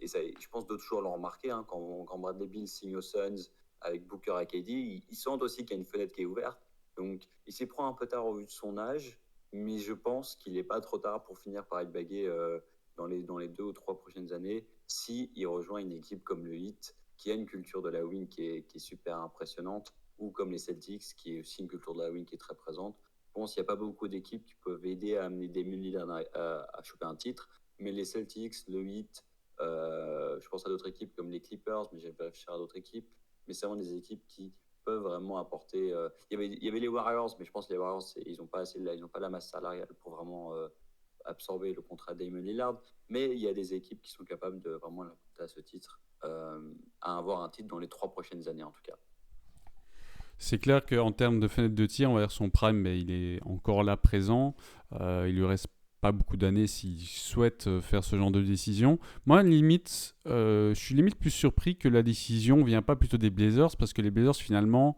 Et ça, je pense d'autres joueurs l'ont remarqué hein, quand Bradley Beal signe aux Suns avec Booker et KD, ils sentent aussi qu'il y a une fenêtre qui est ouverte. Donc, il s'y prend un peu tard au vu de son âge, mais je pense qu'il n'est pas trop tard pour finir par être bagué dans les 2 ou 3 prochaines années si il rejoint une équipe comme le Heat qui a une culture de la win qui est super impressionnante, ou comme les Celtics, qui est aussi une culture de la win qui est très présente. Je pense qu'il n'y a pas beaucoup d'équipes qui peuvent aider à amener des Lillard à choper un titre, mais les Celtics, le Heat, je pense à d'autres équipes comme les Clippers, mais j'ai pas réfléchi à d'autres équipes. mais c'est vraiment des équipes qui peuvent vraiment apporter. Il y avait les Warriors, mais je pense que les Warriors, ils n'ont pas ils n'ont pas la masse salariale pour vraiment absorber le contrat de Damon Lillard. Mais il y a des équipes qui sont capables de vraiment l'apporter à ce titre, à avoir un titre dans les 3 prochaines années en tout cas. C'est clair qu'en termes de fenêtre de tir, on va dire son prime, mais il est encore là présent. Il lui reste pas beaucoup d'années s'il souhaite faire ce genre de décision. Moi, limite, je suis limite plus surpris que la décision vient pas plutôt des Blazers, parce que les Blazers, finalement,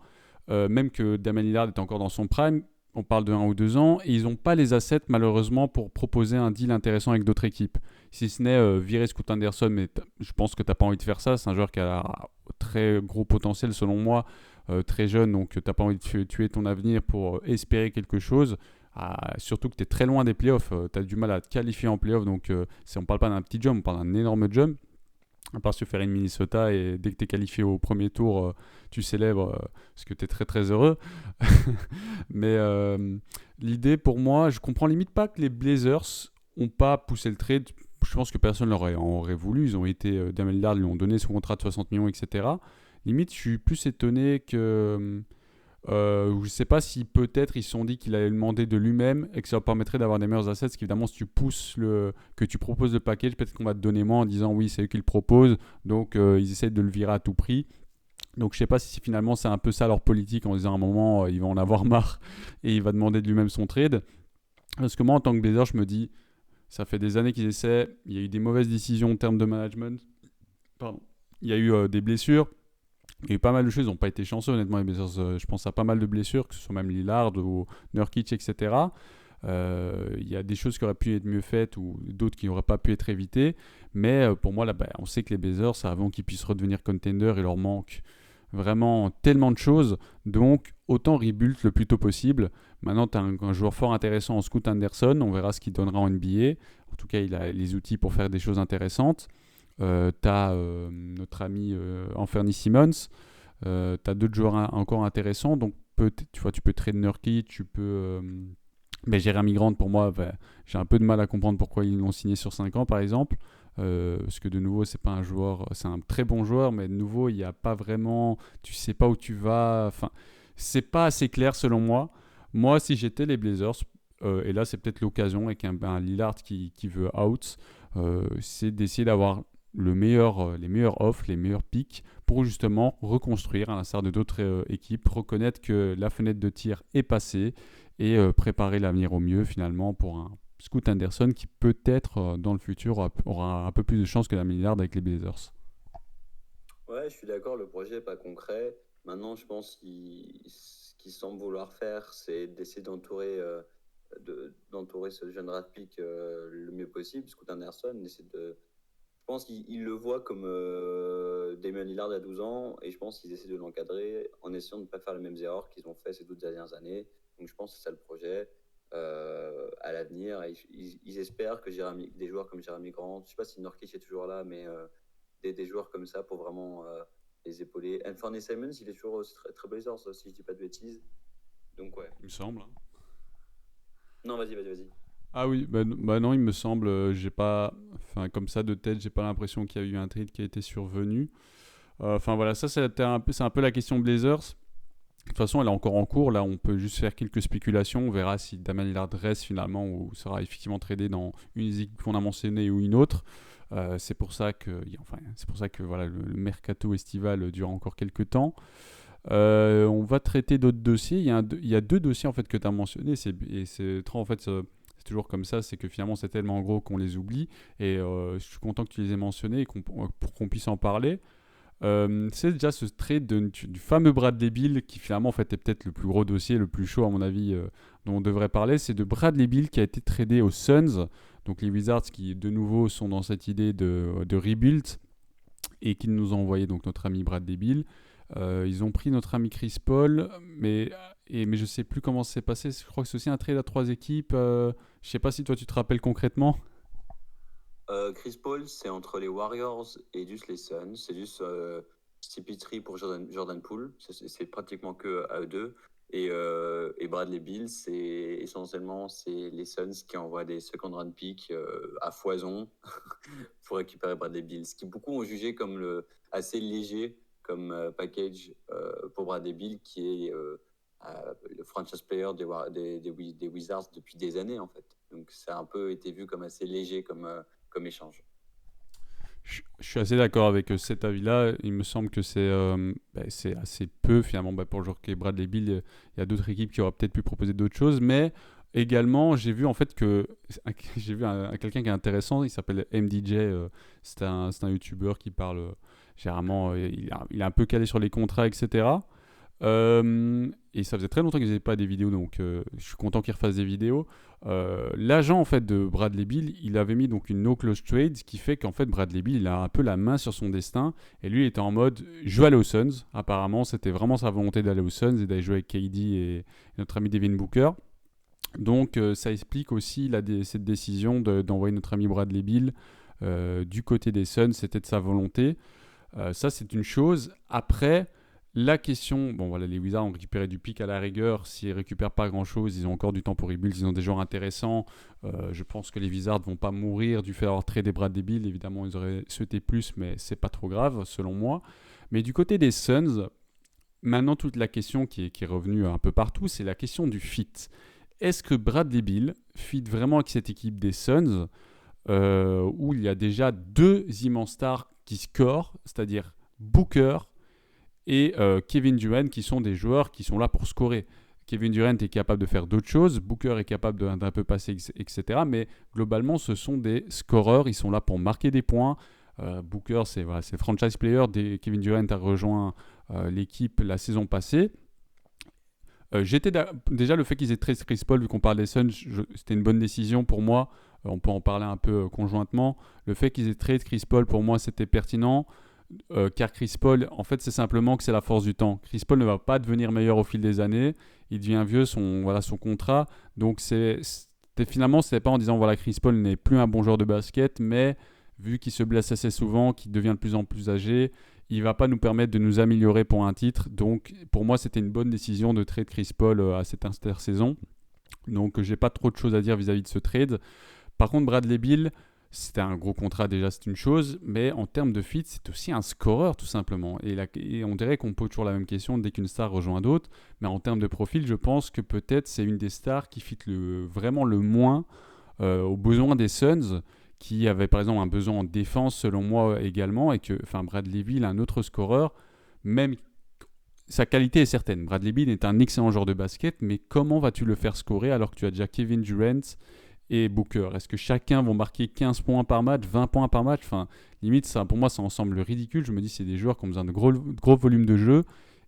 même que Damian Lillard est encore dans son prime, on parle de 1 ou 2 ans, et ils n'ont pas les assets, malheureusement, pour proposer un deal intéressant avec d'autres équipes. Si ce n'est virer Scoot Anderson, mais je pense que tu n'as pas envie de faire ça. C'est un joueur qui a un très gros potentiel, selon moi, très jeune, donc tu n'as pas envie de tuer ton avenir pour espérer quelque chose. Surtout que tu es très loin des playoffs, tu as du mal à te qualifier en playoffs, donc on ne parle pas d'un petit jump, on parle d'un énorme jump. À part se faire une Minnesota, et dès que tu es qualifié au premier tour, tu célèbres parce que tu es très très heureux. Mais l'idée pour moi, je comprends limite pas que les Blazers ont pas poussé le trade. Je pense que personne l'aurait aurait voulu. Ils ont été, Damian Lillard lui ont donné son contrat de 60 millions, etc. Limite, je suis plus étonné que je ne sais pas si peut-être ils se sont dit qu'il allait demander de lui-même et que ça leur permettrait d'avoir des meilleurs assets. Parce qu'évidemment, si tu pousses que tu proposes le package, peut-être qu'on va te donner moins en disant oui, c'est eux qui le proposent. Donc ils essayent de le virer à tout prix. Donc je ne sais pas si finalement c'est un peu ça leur politique en disant à un moment il va en avoir marre et il va demander de lui-même son trade. Parce que moi en tant que Blazer, je me dis ça fait des années qu'ils essaient. Il y a eu des mauvaises décisions en termes de management. Pardon. Il y a eu des blessures. Il y a eu pas mal de choses, ils n'ont pas été chanceux honnêtement les Blazers. Je pense à pas mal de blessures, que ce soit même Lillard ou Nurkic, etc. Il y a des choses qui auraient pu être mieux faites ou d'autres qui n'auraient pas pu être évitées. Mais pour moi, là, on sait que les Blazers, avant qu'ils puissent redevenir contender, il leur manque vraiment tellement de choses. Donc, autant rebuild le plus tôt possible. Maintenant, tu as un joueur fort intéressant en Scoot Anderson. On verra ce qu'il donnera en NBA. En tout cas, il a les outils pour faire des choses intéressantes. Tu as notre ami Anthony Simmons. Tu as d'autres joueurs encore intéressants. Donc, tu peux trade Nurkic, tu peux. Mais Jeremy Grant, pour moi, j'ai un peu de mal à comprendre pourquoi ils l'ont signé sur 5 ans, par exemple. Parce que de nouveau, c'est pas un joueur, c'est un très bon joueur, mais de nouveau, il n'y a pas vraiment, tu sais pas où tu vas. Enfin, c'est pas assez clair selon moi. Moi, si j'étais les Blazers, et là, c'est peut-être l'occasion avec un Lillard qui veut out, c'est d'essayer d'avoir les meilleurs offs, les meilleurs picks pour justement reconstruire à l'instar de d'autres équipes, reconnaître que la fenêtre de tir est passée et préparer l'avenir au mieux finalement pour un Scoot Anderson qui peut-être dans le futur aura un peu plus de chance que la Lillard avec les Blazers. Ouais, je suis d'accord, le projet n'est pas concret. Maintenant, je pense ce qu'ils semblent vouloir faire, c'est d'essayer d'entourer ce jeune draft pick le mieux possible. Scoot Anderson, je pense qu'ils le voient comme Damon Lillard à 12 ans, et je pense qu'ils essaient de l'encadrer en essayant de ne pas faire les mêmes erreurs qu'ils ont fait ces 12 dernières années. Donc je pense que c'est ça le projet à l'avenir. Et ils espèrent que des joueurs comme Jeremy Grant, je ne sais pas si Nurkic est toujours là, mais des joueurs comme ça pour vraiment les épauler. Anthony Simons, il est toujours aussi très, très Blazers, si je ne dis pas de bêtises. Donc ouais. Il me semble. Non, vas-y. Ah oui, bah non, il me semble, j'ai pas, enfin comme ça de tête, j'ai pas l'impression qu'il y a eu un trade qui a été survenu. Enfin voilà, ça c'est un peu la question Blazers. De toute façon, elle est encore en cours. Là, on peut juste faire quelques spéculations. On verra si Damian Lillard reste finalement ou sera effectivement tradé dans une équipe qu'on a mentionnée ou une autre. C'est pour ça que voilà, le mercato estival dure encore quelques temps. On va traiter d'autres dossiers. Il y a deux dossiers en fait que tu as mentionnés. Et c'est en fait, c'est toujours comme ça. C'est que finalement, c'est tellement gros qu'on les oublie. Et je suis content que tu les aies mentionnés et pour qu'on puisse en parler. C'est déjà ce trade du fameux Bradley Beal qui finalement en fait est peut-être le plus gros dossier, le plus chaud à mon avis dont on devrait parler. C'est de Bradley Beal qui a été tradé aux Suns, donc les Wizards qui de nouveau sont dans cette idée de rebuild et qui nous ont envoyé donc notre ami Bradley Beal. Ils ont pris notre ami Chris Paul, mais je sais plus comment c'est passé. Je crois que c'est aussi un trade à 3 équipes. Je sais pas si toi tu te rappelles concrètement. Chris Paul, c'est entre les Warriors et juste les Suns. C'est juste CP3 pour Jordan Poole. C'est pratiquement que à eux deux. Et Bradley Beal, c'est les Suns qui envoient des second round picks à foison pour récupérer Bradley Beal. Ce qui beaucoup ont jugé comme assez léger comme package pour Bradley Beal, qui est le franchise player des Wizards depuis des années, en fait. Donc, ça a un peu été vu comme assez léger comme échange. Je suis assez d'accord avec cet avis-là. Il me semble que c'est assez peu finalement pour le joueur qui est Bradley Beal. Il y a d'autres équipes qui auraient peut-être pu proposer d'autres choses, mais également j'ai vu en fait que j'ai vu quelqu'un qui est intéressant. Il s'appelle MDJ. C'est un YouTuber qui parle généralement. Il est un peu calé sur les contrats, etc. Et ça faisait très longtemps qu'ils n'avaient pas des vidéos, donc je suis content qu'ils refassent des vidéos. L'agent en fait de Bradley Beal, il avait mis donc une no close trade, ce qui fait qu'en fait Bradley Beal il a un peu la main sur son destin. Et lui il était en mode je veux aller aux Suns. Apparemment c'était vraiment sa volonté d'aller aux Suns et d'aller jouer avec KD et notre ami Devin Booker. Donc ça explique aussi cette décision d'envoyer notre ami Bradley Beal du côté des Suns. C'était de sa volonté. Ça c'est une chose. Après. La question, bon voilà, les Wizards ont récupéré du pic à la rigueur. S'ils ne récupèrent pas grand-chose, ils ont encore du temps pour rebuild. Ils ont des joueurs intéressants. Je pense que les Wizards ne vont pas mourir du fait d'avoir tradé Bradley Beal. Évidemment, ils auraient souhaité plus, mais c'est pas trop grave, selon moi. Mais du côté des Suns, maintenant, toute la question qui est revenue un peu partout, c'est la question du fit. Est-ce que Bradley Beal fit vraiment avec cette équipe des Suns où il y a déjà deux immenses stars qui scorent, c'est-à-dire Booker et Kevin Durant qui sont des joueurs qui sont là pour scorer. Kevin Durant est capable de faire d'autres choses, Booker est capable d'un peu passer, etc. Mais globalement, ce sont des scoreurs, ils sont là pour marquer des points. Booker, c'est franchise player. Kevin Durant a rejoint l'équipe la saison passée. Déjà, le fait qu'ils aient trade Chris Paul, vu qu'on parle des Suns, c'était une bonne décision pour moi. On peut en parler un peu conjointement. Le fait qu'ils aient trade Chris Paul, pour moi, c'était pertinent. Car Chris Paul, en fait, c'est simplement que c'est la force du temps. Chris Paul ne va pas devenir meilleur au fil des années. Il devient vieux, son contrat. Donc, finalement, ce n'est pas en disant voilà, Chris Paul n'est plus un bon joueur de basket, mais vu qu'il se blesse assez souvent, qu'il devient de plus en plus âgé, il ne va pas nous permettre de nous améliorer pour un titre. Donc, pour moi, c'était une bonne décision de trade Chris Paul à cette intersaison. Donc, j'ai pas trop de choses à dire vis-à-vis de ce trade. Par contre, Bradley Beal, c'était un gros contrat déjà, c'est une chose, mais en termes de fit, c'est aussi un scoreur tout simplement. Et on dirait qu'on pose toujours la même question dès qu'une star rejoint d'autres, mais en termes de profil, je pense que peut-être c'est une des stars qui fit vraiment le moins aux besoins des Suns, qui avaient par exemple un besoin en défense selon moi également, et que Bradley Beal, un autre scoreur, même sa qualité est certaine. Bradley Beal est un excellent joueur de basket, mais comment vas-tu le faire scorer alors que tu as déjà Kevin Durant et Booker? Est-ce que chacun vont marquer 15 points par match, 20 points par match? Limite, ça, pour moi, ça en semble ridicule. Je me dis, c'est des joueurs qui ont besoin de gros volumes de jeu.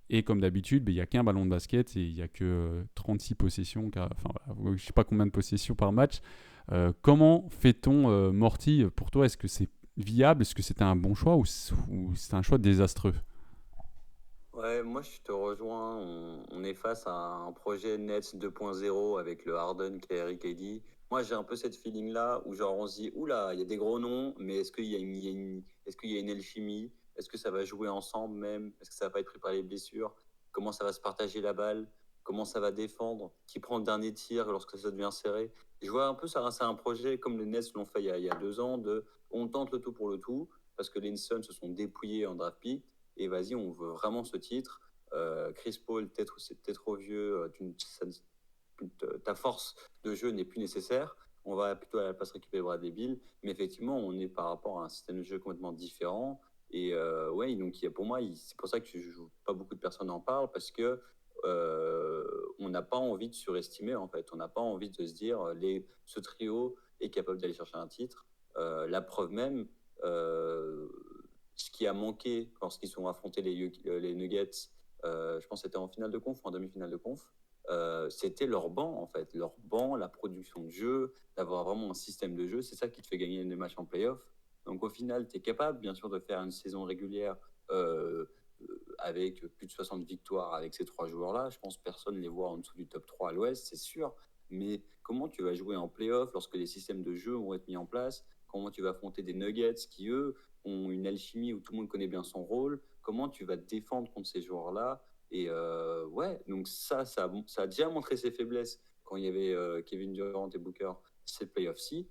Et comme d'habitude, il n'y a qu'un ballon de basket et il n'y a que 36 possessions. Je ne sais pas combien de possessions par match. Comment fait-on, Morty, pour toi? Est-ce que c'est viable? Est-ce que c'était un bon choix ou c'est un choix désastreux? Ouais, moi je te rejoins. On est face à un projet Nets 2.0 avec le Harden, Kyrie, KD. Moi j'ai un peu cette feeling-là où genre on se dit, oula, il y a des gros noms, mais est-ce qu'il y a est-ce qu'il y a une alchimie? Est-ce que ça va jouer ensemble même? Est-ce que ça va pas être pris par les blessures? Comment ça va se partager la balle? Comment ça va défendre? Qui prend le dernier tir lorsque ça devient serré? Je vois un peu ça, c'est un projet comme les Nets l'ont fait il y a 2 ans, on tente le tout pour le tout, parce que les Suns se sont dépouillés en draft pick et vas-y, on veut vraiment ce titre. Chris Paul, c'est peut-être trop vieux, ta force de jeu n'est plus nécessaire. On va plutôt à la place récupérer Bradley Beal. Mais effectivement, on est par rapport à un système de jeu complètement différent. Et ouais, donc pour moi, c'est pour ça que pas beaucoup de personnes en parlent, parce que on n'a pas envie de surestimer, en fait. On n'a pas envie de se dire, ce trio est capable d'aller chercher un titre. La preuve même, ce qui a manqué lorsqu'ils ont affronté les Nuggets, je pense que c'était en finale de conf, en demi-finale de conf, c'était leur banc, en fait. Leur banc, la production de jeu, d'avoir vraiment un système de jeu, c'est ça qui te fait gagner des matchs en playoff. Donc au final, tu es capable, bien sûr, de faire une saison régulière avec plus de 60 victoires avec ces 3 joueurs-là. Je pense que personne ne les voit en dessous du top 3 à l'Ouest, c'est sûr. Mais comment tu vas jouer en playoff lorsque les systèmes de jeu vont être mis en place? Comment tu vas affronter des Nuggets qui, eux, ont une alchimie où tout le monde connaît bien son rôle? Comment tu vas te défendre contre ces joueurs-là? Et ouais, donc ça a déjà montré ses faiblesses quand il y avait Kevin Durant et Booker cette playoff-ci.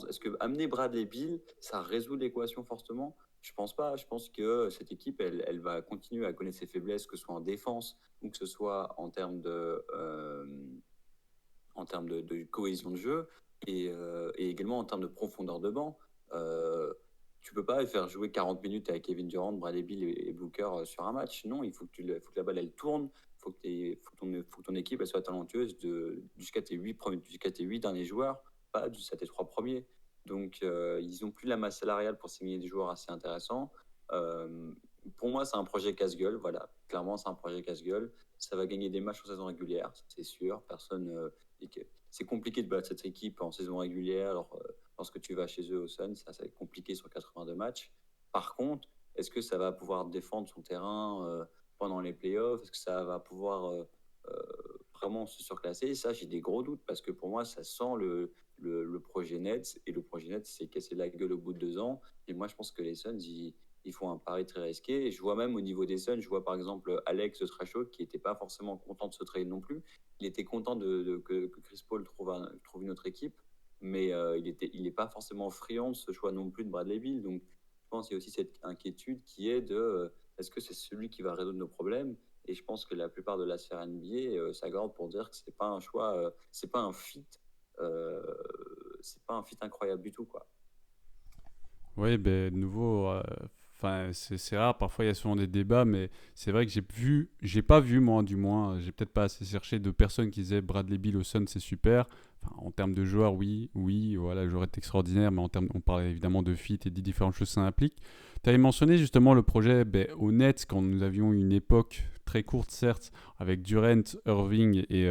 Est-ce que amener Bradley Beal, ça résout l'équation forcément? Je pense pas. Je pense que cette équipe, elle va continuer à connaître ses faiblesses, que ce soit en défense ou que ce soit en termes de cohésion de jeu et également en termes de profondeur de banc. Euh, Tu peux pas faire jouer 40 minutes avec Kevin Durant, Bradley Beal et Booker sur un match. Non, il faut faut que la balle elle tourne. Faut que ton équipe elle soit talentueuse jusqu'à tes 8 derniers joueurs, pas jusqu'à tes 3 premiers. Donc, ils n'ont plus la masse salariale pour signer des joueurs assez intéressants. Euh, pour moi, c'est un projet casse-gueule. Voilà, clairement, c'est un projet casse-gueule. Ça va gagner des matchs en saison régulière, c'est sûr. C'est compliqué de battre cette équipe en saison régulière. Lorsque tu vas chez eux au Sun, ça va être compliqué sur 82 matchs. Par contre, est-ce que ça va pouvoir défendre son terrain pendant les playoffs? Est-ce que ça va pouvoir vraiment se surclasser? Ça, j'ai des gros doutes parce que pour moi, ça sent le projet Nets. Et le projet Nets s'est cassé la gueule au bout de 2 ans. Et moi, je pense que les Suns, ils font un pari très risqué. Et je vois même au niveau des Suns, je vois par exemple Alex Trashot qui n'était pas forcément content de se trade non plus. Il était content que Chris Paul trouve une autre équipe, mais il n'est pas forcément friand de ce choix non plus de Bradley Beal. Donc, je pense qu'il y a aussi cette inquiétude qui est de est-ce que c'est celui qui va résoudre nos problèmes? Et je pense que la plupart de la sphère NBA s'accorde pour dire que c'est pas un choix, euh, c'est pas un fit incroyable du tout, quoi. Oui, ben, de nouveau, enfin, c'est rare, parfois il y a souvent des débats, mais c'est vrai que j'ai pas vu, moi, du moins, j'ai peut-être pas assez cherché de personnes qui disaient Bradley Beal au Sun, c'est super. Enfin, en termes de joueurs, oui, oui, voilà, le joueur est extraordinaire, mais on parle évidemment de fit et des différentes choses que ça implique. Tu avais mentionné justement le projet ben, au Nets, quand nous avions une époque très courte, certes, avec Durant, Irving et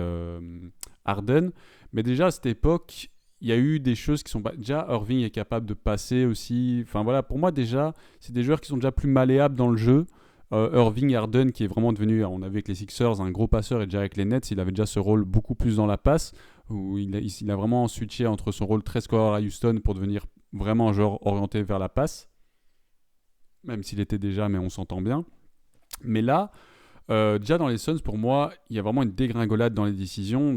Harden, mais déjà à cette époque, il y a eu des choses qui sont déjà Irving est capable de passer aussi. Enfin voilà, pour moi déjà, c'est des joueurs qui sont déjà plus malléables dans le jeu. Irving Harden qui est vraiment devenu, on avait avec les Sixers un gros passeur et déjà avec les Nets, il avait déjà ce rôle beaucoup plus dans la passe où il a vraiment switché entre son rôle très scoreur à Houston pour devenir vraiment un joueur orienté vers la passe, même s'il était déjà, mais on s'entend bien. Mais là, déjà dans les Suns, pour moi, il y a vraiment une dégringolade dans les décisions.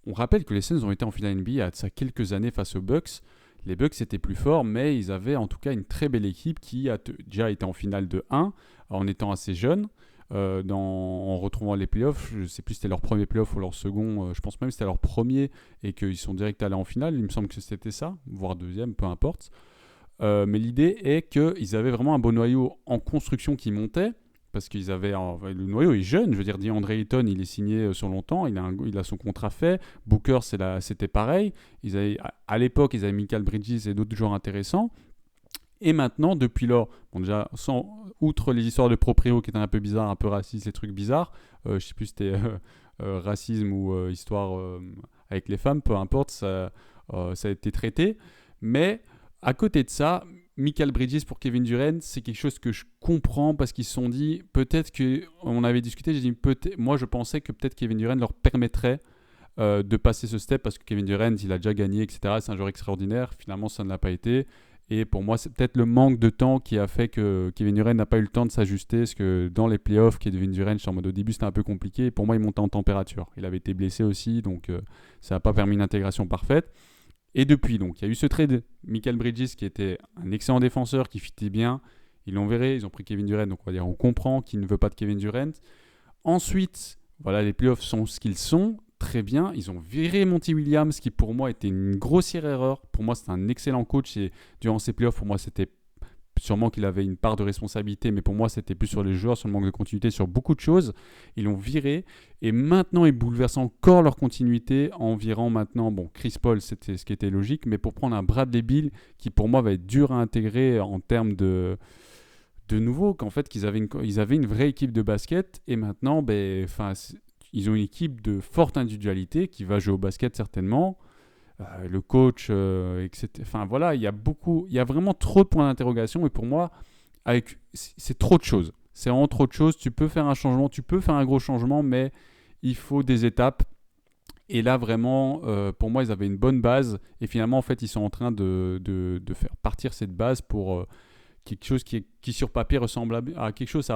On rappelle que les Suns ont été en finale NBA il y a de ça quelques années face aux Bucks. Les Bucks étaient plus forts, mais ils avaient en tout cas une très belle équipe qui a déjà été en finale de 1 en étant assez jeune. En retrouvant les playoffs, je ne sais plus si c'était leur premier playoff ou leur second, je pense même que c'était leur premier et qu'ils sont direct allés en finale. Il me semble que c'était ça, voire deuxième, peu importe. Mais l'idée est qu'ils avaient vraiment un beau noyau en construction qui montait parce qu'ils avaient le noyau est jeune, je veux dire DeAndre Ayton il est signé sur longtemps, il a son contrat fait, Booker c'était pareil, à l'époque ils avaient Michael Bridges et d'autres joueurs intéressants, et maintenant depuis lors, bon déjà outre les histoires de proprio qui étaient un peu bizarres, un peu racistes, les trucs bizarres, je sais plus si c'était racisme ou histoire avec les femmes, peu importe, ça a été traité, mais à côté de ça, Michael Bridges pour Kevin Durant, c'est quelque chose que je comprends parce qu'ils se sont dit, peut-être qu'on avait discuté, j'ai dit, moi je pensais que peut-être Kevin Durant leur permettrait de passer ce step parce que Kevin Durant, il a déjà gagné, etc. C'est un joueur extraordinaire. Finalement, ça ne l'a pas été. Et pour moi, c'est peut-être le manque de temps qui a fait que Kevin Durant n'a pas eu le temps de s'ajuster. Parce que dans les playoffs, Kevin Durant, en mode au début, c'était un peu compliqué. Et pour moi, il montait en température. Il avait été blessé aussi, donc ça n'a pas permis une intégration parfaite. Et depuis, donc, il y a eu ce trade, Michael Bridges, qui était un excellent défenseur, qui fitait bien. Ils l'ont viré, ils ont pris Kevin Durant, donc on va dire on comprend qu'il ne veut pas de Kevin Durant. Ensuite, voilà, les playoffs sont ce qu'ils sont, très bien. Ils ont viré Monty Williams, qui pour moi était une grossière erreur. Pour moi, c'était un excellent coach, et durant ces playoffs, pour moi, c'était sûrement qu'il avait une part de responsabilité, mais pour moi, c'était plus sur les joueurs, sur le manque de continuité, sur beaucoup de choses. Ils l'ont viré, et maintenant, ils bouleversent encore leur continuité en virant maintenant, bon, Chris Paul, c'était ce qui était logique, mais pour prendre un Bradley Beal, qui pour moi va être dur à intégrer en termes de nouveau, qu'en fait, ils avaient une vraie équipe de basket, et maintenant, ils ont une équipe de forte individualité qui va jouer au basket certainement. Le coach, etc. Enfin voilà, il y a vraiment trop de points d'interrogation et pour moi, c'est trop de choses. C'est vraiment trop de choses. Tu peux faire un changement, tu peux faire un gros changement, mais il faut des étapes. Et là vraiment, pour moi, ils avaient une bonne base et finalement, en fait, ils sont en train de faire partir cette base pour quelque chose qui sur papier ressemble à quelque chose.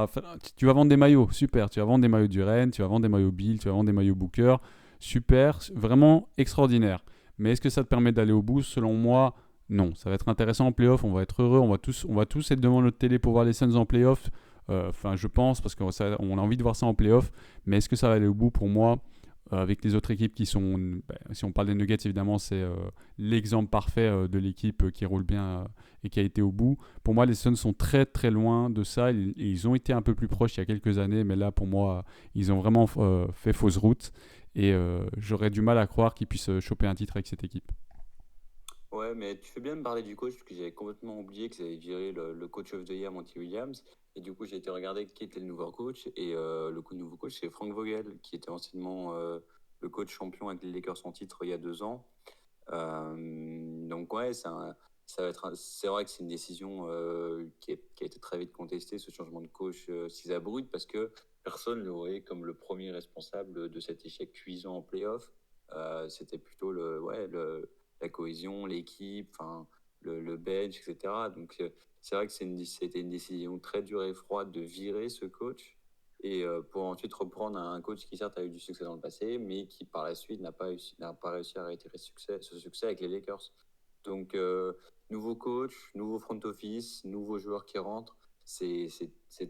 Tu vas vendre des maillots, super. Tu vas vendre des maillots Durant, tu vas vendre des maillots Bill, tu vas vendre des maillots Booker, super, vraiment extraordinaire. Mais est-ce que ça te permet d'aller au bout? Selon moi, Non, ça va être intéressant en playoff, on va être heureux, on va tous être devant notre télé pour voir les Suns en playoff. Enfin, je pense, parce qu'on a envie de voir ça en playoff, mais est-ce que ça va aller au bout pour moi avec les autres équipes qui sont, si on parle des Nuggets évidemment, c'est l'exemple parfait de l'équipe qui roule bien et qui a été au bout. Pour moi, les Suns sont très très loin de ça. Ils ont été un peu plus proches il y a quelques années, mais là pour moi, ils ont vraiment fait fausse route et j'aurais du mal à croire qu'ils puissent choper un titre avec cette équipe. Ouais, mais tu fais bien de me parler du coach, parce que j'avais complètement oublié qu'ils avaient viré le coach of the year, Monty Williams. Et du coup, j'ai été regarder qui était le nouveau coach. Et nouveau coach, c'est Frank Vogel, qui était anciennement le coach champion avec les Lakers en titre il y a 2 ans. Donc ouais, c'est vrai que c'est une décision qui a été très vite contestée, ce changement de coach si abrupt, parce que personne ne le voyait comme le premier responsable de cet échec cuisant en playoff. C'était plutôt la cohésion, l'équipe, enfin, le bench, etc. Donc c'est vrai que c'était une décision très dure et froide de virer ce coach et pour ensuite reprendre un coach qui certes a eu du succès dans le passé, mais qui par la suite n'a pas réussi à réitérer ce succès avec les Lakers. Donc nouveau coach, nouveau front office, nouveaux joueurs qui rentrent, c'est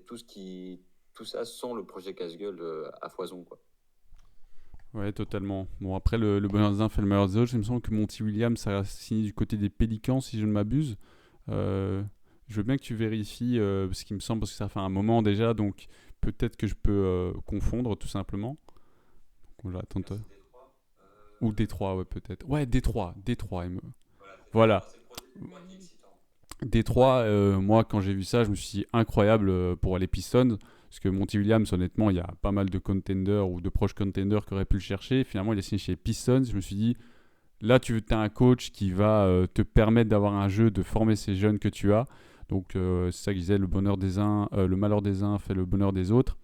tout ça sans le projet casse-gueule à foison, quoi. Ouais, totalement. Bon, après, le bonheur des uns fait le malheur des autres. Il me semble que Monty Williams a signé du côté des Pélicans, si je ne m'abuse. Euh, je veux bien que tu vérifies, ce qui me semble, parce que ça fait un moment déjà, donc peut-être que je peux confondre, tout simplement. Donc, j'attends. Ou Détroit, ouais, peut-être. Ouais, Détroit. Voilà. Détroit, moi, quand j'ai vu ça, je me suis dit incroyable pour les Pistons. Parce que Monty Williams, honnêtement, il y a pas mal de contenders ou de proches contenders qui auraient pu le chercher. Finalement, il a signé chez les Pistons. Je me suis dit, là, tu as un coach qui va te permettre d'avoir un jeu, de former ces jeunes que tu as. Donc, c'est ça que je disais, le bonheur des uns, le malheur des uns fait le bonheur des autres.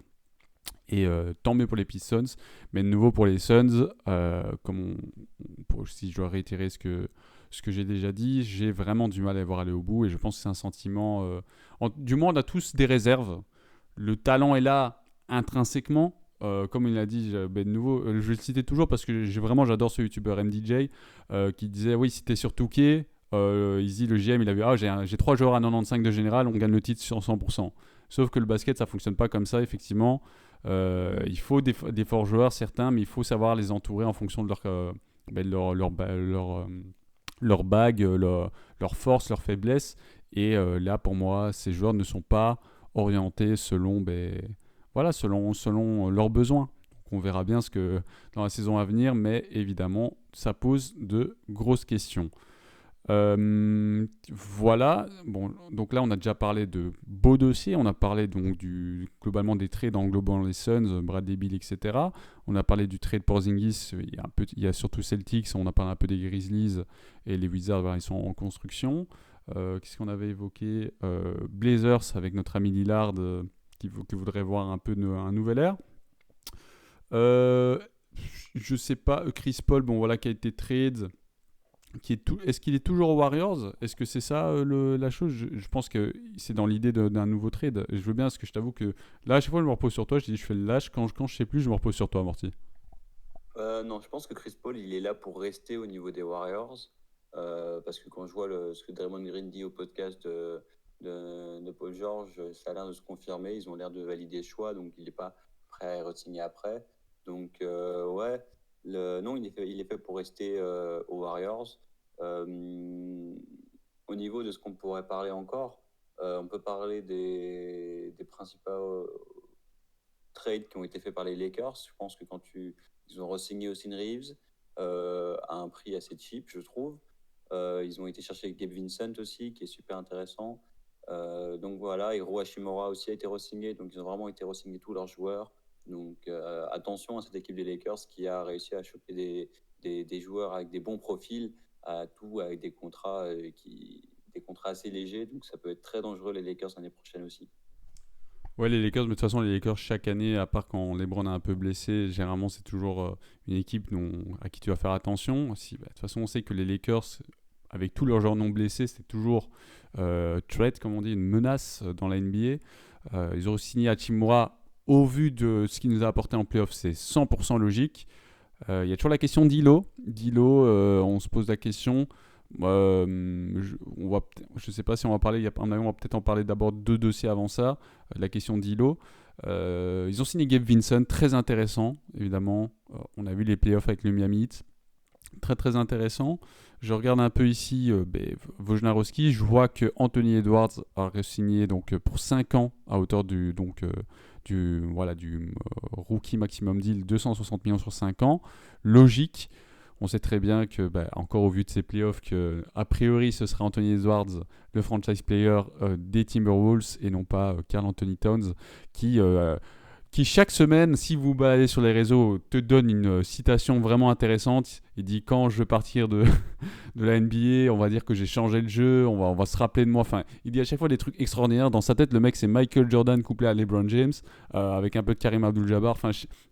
Et tant mieux pour les Pistons. Mais de nouveau pour les Suns, si je dois réitérer ce que j'ai déjà dit, j'ai vraiment du mal à les voir aller au bout. Et je pense que c'est un sentiment. Du moins, on a tous des réserves. Le talent est là intrinsèquement. Comme il a dit, de nouveau, je vais le citer toujours parce que j'adore ce youtubeur MDJ qui disait oui, si t'es sur Touquet, il dit le GM, il a vu j'ai 3 joueurs à 95 de général, on gagne le titre sur 100%. Sauf que le basket, ça fonctionne pas comme ça, effectivement. Il faut des forts joueurs, certains, mais il faut savoir les entourer en fonction de leur bague, leur force, leur faiblesse. Et là, pour moi, ces joueurs ne sont pas orientés selon leurs besoins. Donc on verra bien ce que dans la saison à venir, mais évidemment, ça pose de grosses questions. Voilà. Bon, donc là, on a déjà parlé de beaux dossiers. On a parlé donc globalement des trades englobant les Suns, Bradley Beal, etc. On a parlé du trade Porzingis. Il y a surtout Celtics. On a parlé un peu des Grizzlies et les Wizards. Ils sont en construction. Qu'est-ce qu'on avait évoqué Blazers avec notre ami Lillard qui voudrait voir un peu un nouvel air. Je sais pas. Chris Paul, bon voilà, qui a été trade. Est-ce qu'il est toujours aux Warriors? Est-ce que c'est ça la chose? Je pense que c'est dans l'idée d'un nouveau trade. Je veux bien, parce que je t'avoue que là, à chaque fois, je me repose sur toi. Je dis, je fais le lâche. Quand je sais plus, je me repose sur toi, Morty. Non, je pense que Chris Paul, il est là pour rester au niveau des Warriors. Parce que quand je vois ce que Draymond Green dit au podcast de Paul George, ça a l'air de se confirmer. Ils ont l'air de valider le choix, donc il n'est pas prêt à re-signer après. Donc, ouais, non, il est fait pour rester aux Warriors. Au niveau de ce qu'on pourrait parler encore, on peut parler des principaux trades qui ont été faits par les Lakers. Je pense que ils ont re-signé Austin Reeves à un prix assez cheap, je trouve. Ils ont été chercher Gabe Vincent aussi, qui est super intéressant. Donc voilà, Hiro Hashimura aussi a été re-signé. Donc ils ont vraiment été re-signés tous leurs joueurs. Donc attention à cette équipe des Lakers qui a réussi à choper des joueurs avec des bons profils, avec des contrats assez légers. Donc ça peut être très dangereux les Lakers l'année prochaine aussi. Ouais, les Lakers, mais de toute façon, les Lakers, chaque année, à part quand LeBron est un peu blessé, généralement, c'est toujours une équipe à qui tu vas faire attention. De toute façon, on sait que les Lakers, avec tous leurs joueurs non blessés, c'est toujours threat, comme on dit, une menace dans la NBA. Ils ont signé Hachimura. Au vu de ce qu'il nous a apporté en playoff, c'est 100% logique. Il y a toujours la question d'Ilo. On se pose la question. Je sais pas si on va parler, on va peut-être en parler d'abord de deux dossiers avant ça, la question d'Ilo. Ils ont signé Gabe Vincent, très intéressant, évidemment. On a vu les playoffs avec le Miami Heat, très très intéressant. Je regarde un peu ici Wojnarowski, je vois que Anthony Edwards a signé donc, pour 5 ans à hauteur du rookie maximum deal, 260 millions sur 5 ans. Logique. On sait très bien que, encore au vu de ces playoffs, que a priori ce sera Anthony Edwards, le franchise player des Timberwolves, et non pas Karl Anthony Towns, qui chaque semaine, si vous baladez sur les réseaux, te donne une citation vraiment intéressante. Il dit: quand je veux partir de la NBA, on va dire que j'ai changé le jeu, on va se rappeler de moi. Enfin, il dit à chaque fois des trucs extraordinaires. Dans sa tête, le mec, c'est Michael Jordan couplé à LeBron James, avec un peu de Karim Abdul-Jabbar. Enfin,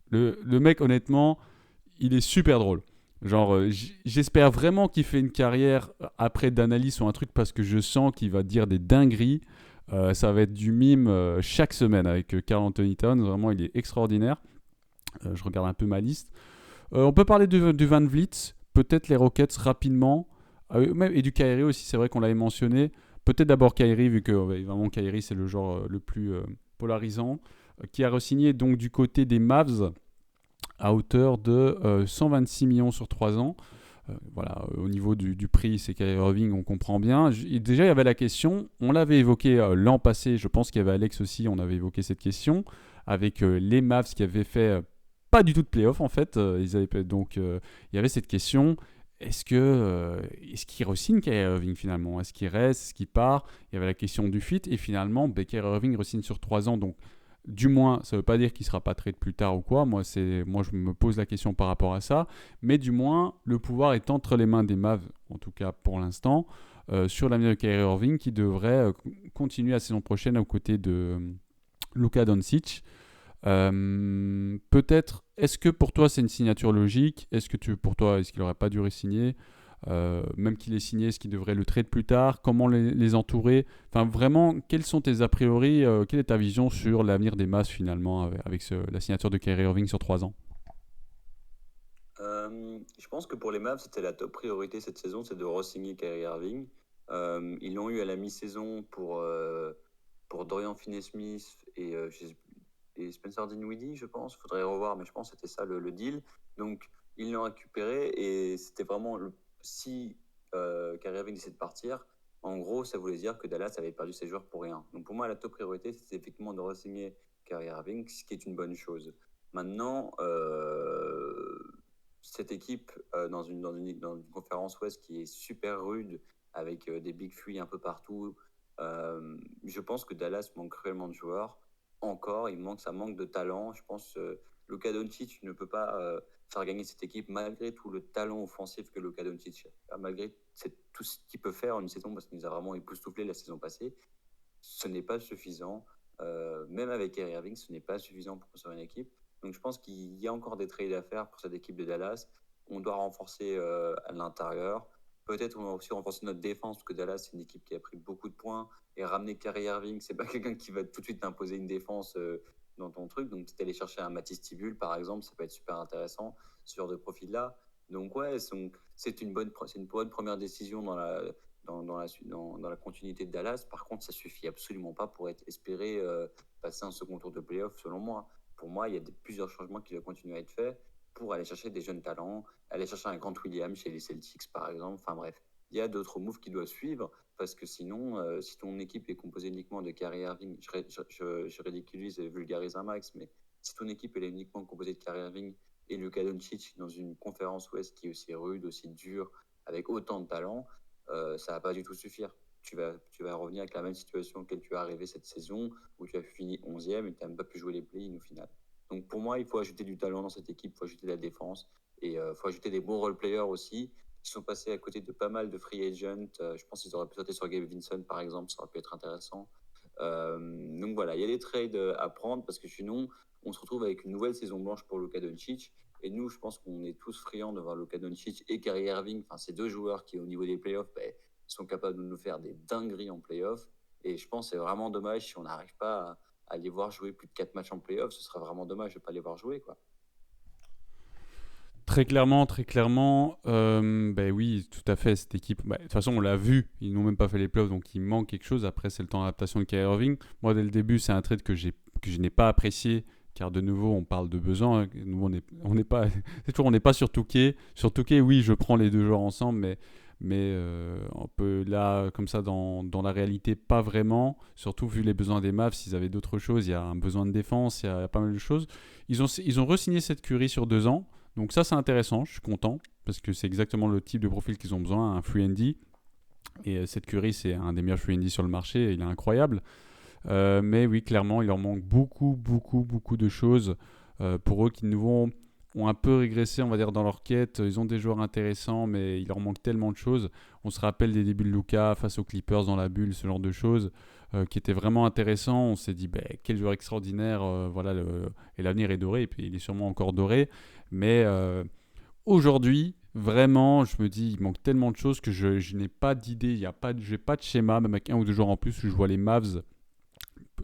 le mec, honnêtement, il est super drôle. Genre, j'espère vraiment qu'il fait une carrière après d'analyse ou un truc, parce que je sens qu'il va dire des dingueries. Ça va être du mime chaque semaine avec Karl Anthony Towns. Vraiment, il est extraordinaire. Je regarde un peu ma liste. On peut parler du Van Vliet, peut-être les Rockets rapidement, et du Kyrie aussi, c'est vrai qu'on l'avait mentionné. Peut-être d'abord Kyrie, vu que vraiment Kyrie c'est le genre le plus polarisant, qui a re-signé donc du côté des Mavs à hauteur de 126 millions sur 3 ans. Voilà, au niveau du prix, c'est Kyrie Irving, on comprend bien. Déjà, il y avait la question, on l'avait évoqué l'an passé, je pense qu'il y avait Alex aussi, on avait évoqué cette question, avec les Mavs qui avaient fait pas du tout de playoff en fait. Il y avait cette question, est-ce qu'il re-signe Kyrie Irving finalement? Est-ce qu'il reste? Est-ce qu'il part? Il y avait la question du fit, et finalement, Kyrie Irving re-signe sur 3 ans, donc du moins, ça ne veut pas dire qu'il ne sera pas trade plus tard ou quoi. Moi, je me pose la question par rapport à ça. Mais du moins, le pouvoir est entre les mains des Mavs, en tout cas pour l'instant, sur l'avenir de Kyrie Irving, qui devrait continuer la saison prochaine aux côtés de Luka Doncic. Peut-être, est-ce que pour toi c'est une signature logique? Pour toi, est-ce qu'il n'aurait pas dû signer? Même qu'il ait signé, est-ce qu'il devrait le trade plus tard? Comment les entourer? Enfin, vraiment, quels sont tes a priori? Quelle est ta vision sur l'avenir des Mavs finalement avec la signature de Kyrie Irving sur 3 ans? Je pense que pour les Mavs, c'était la top priorité cette saison, c'est de re-signer Kyrie Irving. Ils l'ont eu à la mi-saison pour Dorian Finney-Smith et Spencer Dinwiddie, je pense. Il faudrait revoir, mais je pense que c'était ça le deal. Donc, ils l'ont récupéré, et c'était vraiment si Kyrie Irving décide de partir, en gros, ça voulait dire que Dallas avait perdu ses joueurs pour rien. Donc, pour moi, la top priorité, c'était effectivement de re-signer Kyrie Irving, ce qui est une bonne chose. Maintenant, cette équipe dans une conférence Ouest qui est super rude, avec des big three un peu partout, je pense que Dallas manque cruellement de joueurs. Encore, ça manque de talent. Je pense que Luka Doncic ne peut pas faire gagner cette équipe malgré tout le talent offensif que Luka Doncic a, malgré tout ce qu'il peut faire en une saison, parce qu'il nous a vraiment époustouflé la saison passée. Ce n'est pas suffisant. Même avec Kyrie Irving, ce n'est pas suffisant pour construire une équipe. Donc je pense qu'il y a encore des trades à faire pour cette équipe de Dallas. On doit renforcer à l'intérieur. Peut-être on va aussi renforcer notre défense, parce que Dallas, c'est une équipe qui a pris beaucoup de points. Et ramener Kyrie Irving, c'est pas quelqu'un qui va tout de suite t'imposer une défense dans ton truc. Donc, si tu allé chercher un Matisse Thybulle, par exemple, ça peut être super intéressant, ce genre de profil-là. Donc, ouais, c'est une bonne première décision dans la continuité de Dallas. Par contre, ça suffit absolument pas pour espérer passer un second tour de playoff, selon moi. Pour moi, il y a plusieurs changements qui doivent continuer à être faits pour aller chercher des jeunes talents, aller chercher un Grant Williams chez les Celtics, par exemple. Enfin bref, il y a d'autres moves qui doivent suivre, parce que sinon, si ton équipe est composée uniquement de Kyrie Irving, je ridiculise et vulgarise un max, mais si ton équipe est uniquement composée de Kyrie Irving et Luka Doncic dans une conférence Ouest qui est aussi rude, aussi dure, avec autant de talent, ça va pas du tout suffire. Tu vas revenir avec la même situation auquel tu es arrivé cette saison, où tu as fini 11e et tu n'as même pas pu jouer les play-ins au final. Donc pour moi, il faut ajouter du talent dans cette équipe, il faut ajouter de la défense, et il faut ajouter des bons role-players aussi, qui sont passés à côté de pas mal de free agents. Je pense qu'ils auraient pu sauter sur Gabe Vincent, par exemple, ça aurait pu être intéressant. Donc voilà, il y a des trades à prendre, parce que sinon, on se retrouve avec une nouvelle saison blanche pour Luka Doncic. Et nous, je pense qu'on est tous friands de voir Luka Doncic et Kyrie Irving, enfin ces deux joueurs qui, au niveau des playoffs, sont capables de nous faire des dingueries en playoffs. Et je pense que c'est vraiment dommage si on n'arrive pas à les voir jouer plus de 4 matchs en playoffs. Ce serait vraiment dommage de ne pas les voir jouer, quoi. Très clairement, très clairement. Ben oui, tout à fait. Cette équipe, de toute façon, on l'a vu. Ils n'ont même pas fait les playoffs, donc il manque quelque chose. Après, c'est le temps d'adaptation de Kyrie Irving. Moi, dès le début, c'est un trade que je n'ai pas apprécié, car de nouveau, on parle de besoin. Nous, on n'est pas, c'est toujours, on n'est pas sur Touquet. Sur Touquet, oui, je prends les deux joueurs ensemble, mais on peut là, comme ça, dans la réalité, pas vraiment. Surtout vu les besoins des Mavs, s'ils avaient d'autres choses, il y a un besoin de défense, il y a pas mal de choses. Ils ont re-signé cette Curry sur 2 ans. Donc ça, c'est intéressant, je suis content, parce que c'est exactement le type de profil qu'ils ont besoin, un free and D. Et cette Curry, c'est un des meilleurs free and D sur le marché, il est incroyable. Mais oui, clairement, il leur manque beaucoup, beaucoup, beaucoup de choses pour eux qui ont un peu régressé, on va dire, dans leur quête. Ils ont des joueurs intéressants, mais il leur manque tellement de choses. On se rappelle des débuts de Luka face aux Clippers dans la bulle, ce genre de choses qui étaient vraiment intéressants. On s'est dit, quel joueur extraordinaire, voilà, et l'avenir est doré, et puis il est sûrement encore doré. Mais aujourd'hui, vraiment, je me dis, il manque tellement de choses que je n'ai pas d'idée, je n'ai pas de schéma, même avec un ou deux joueurs en plus, où je vois les Mavs,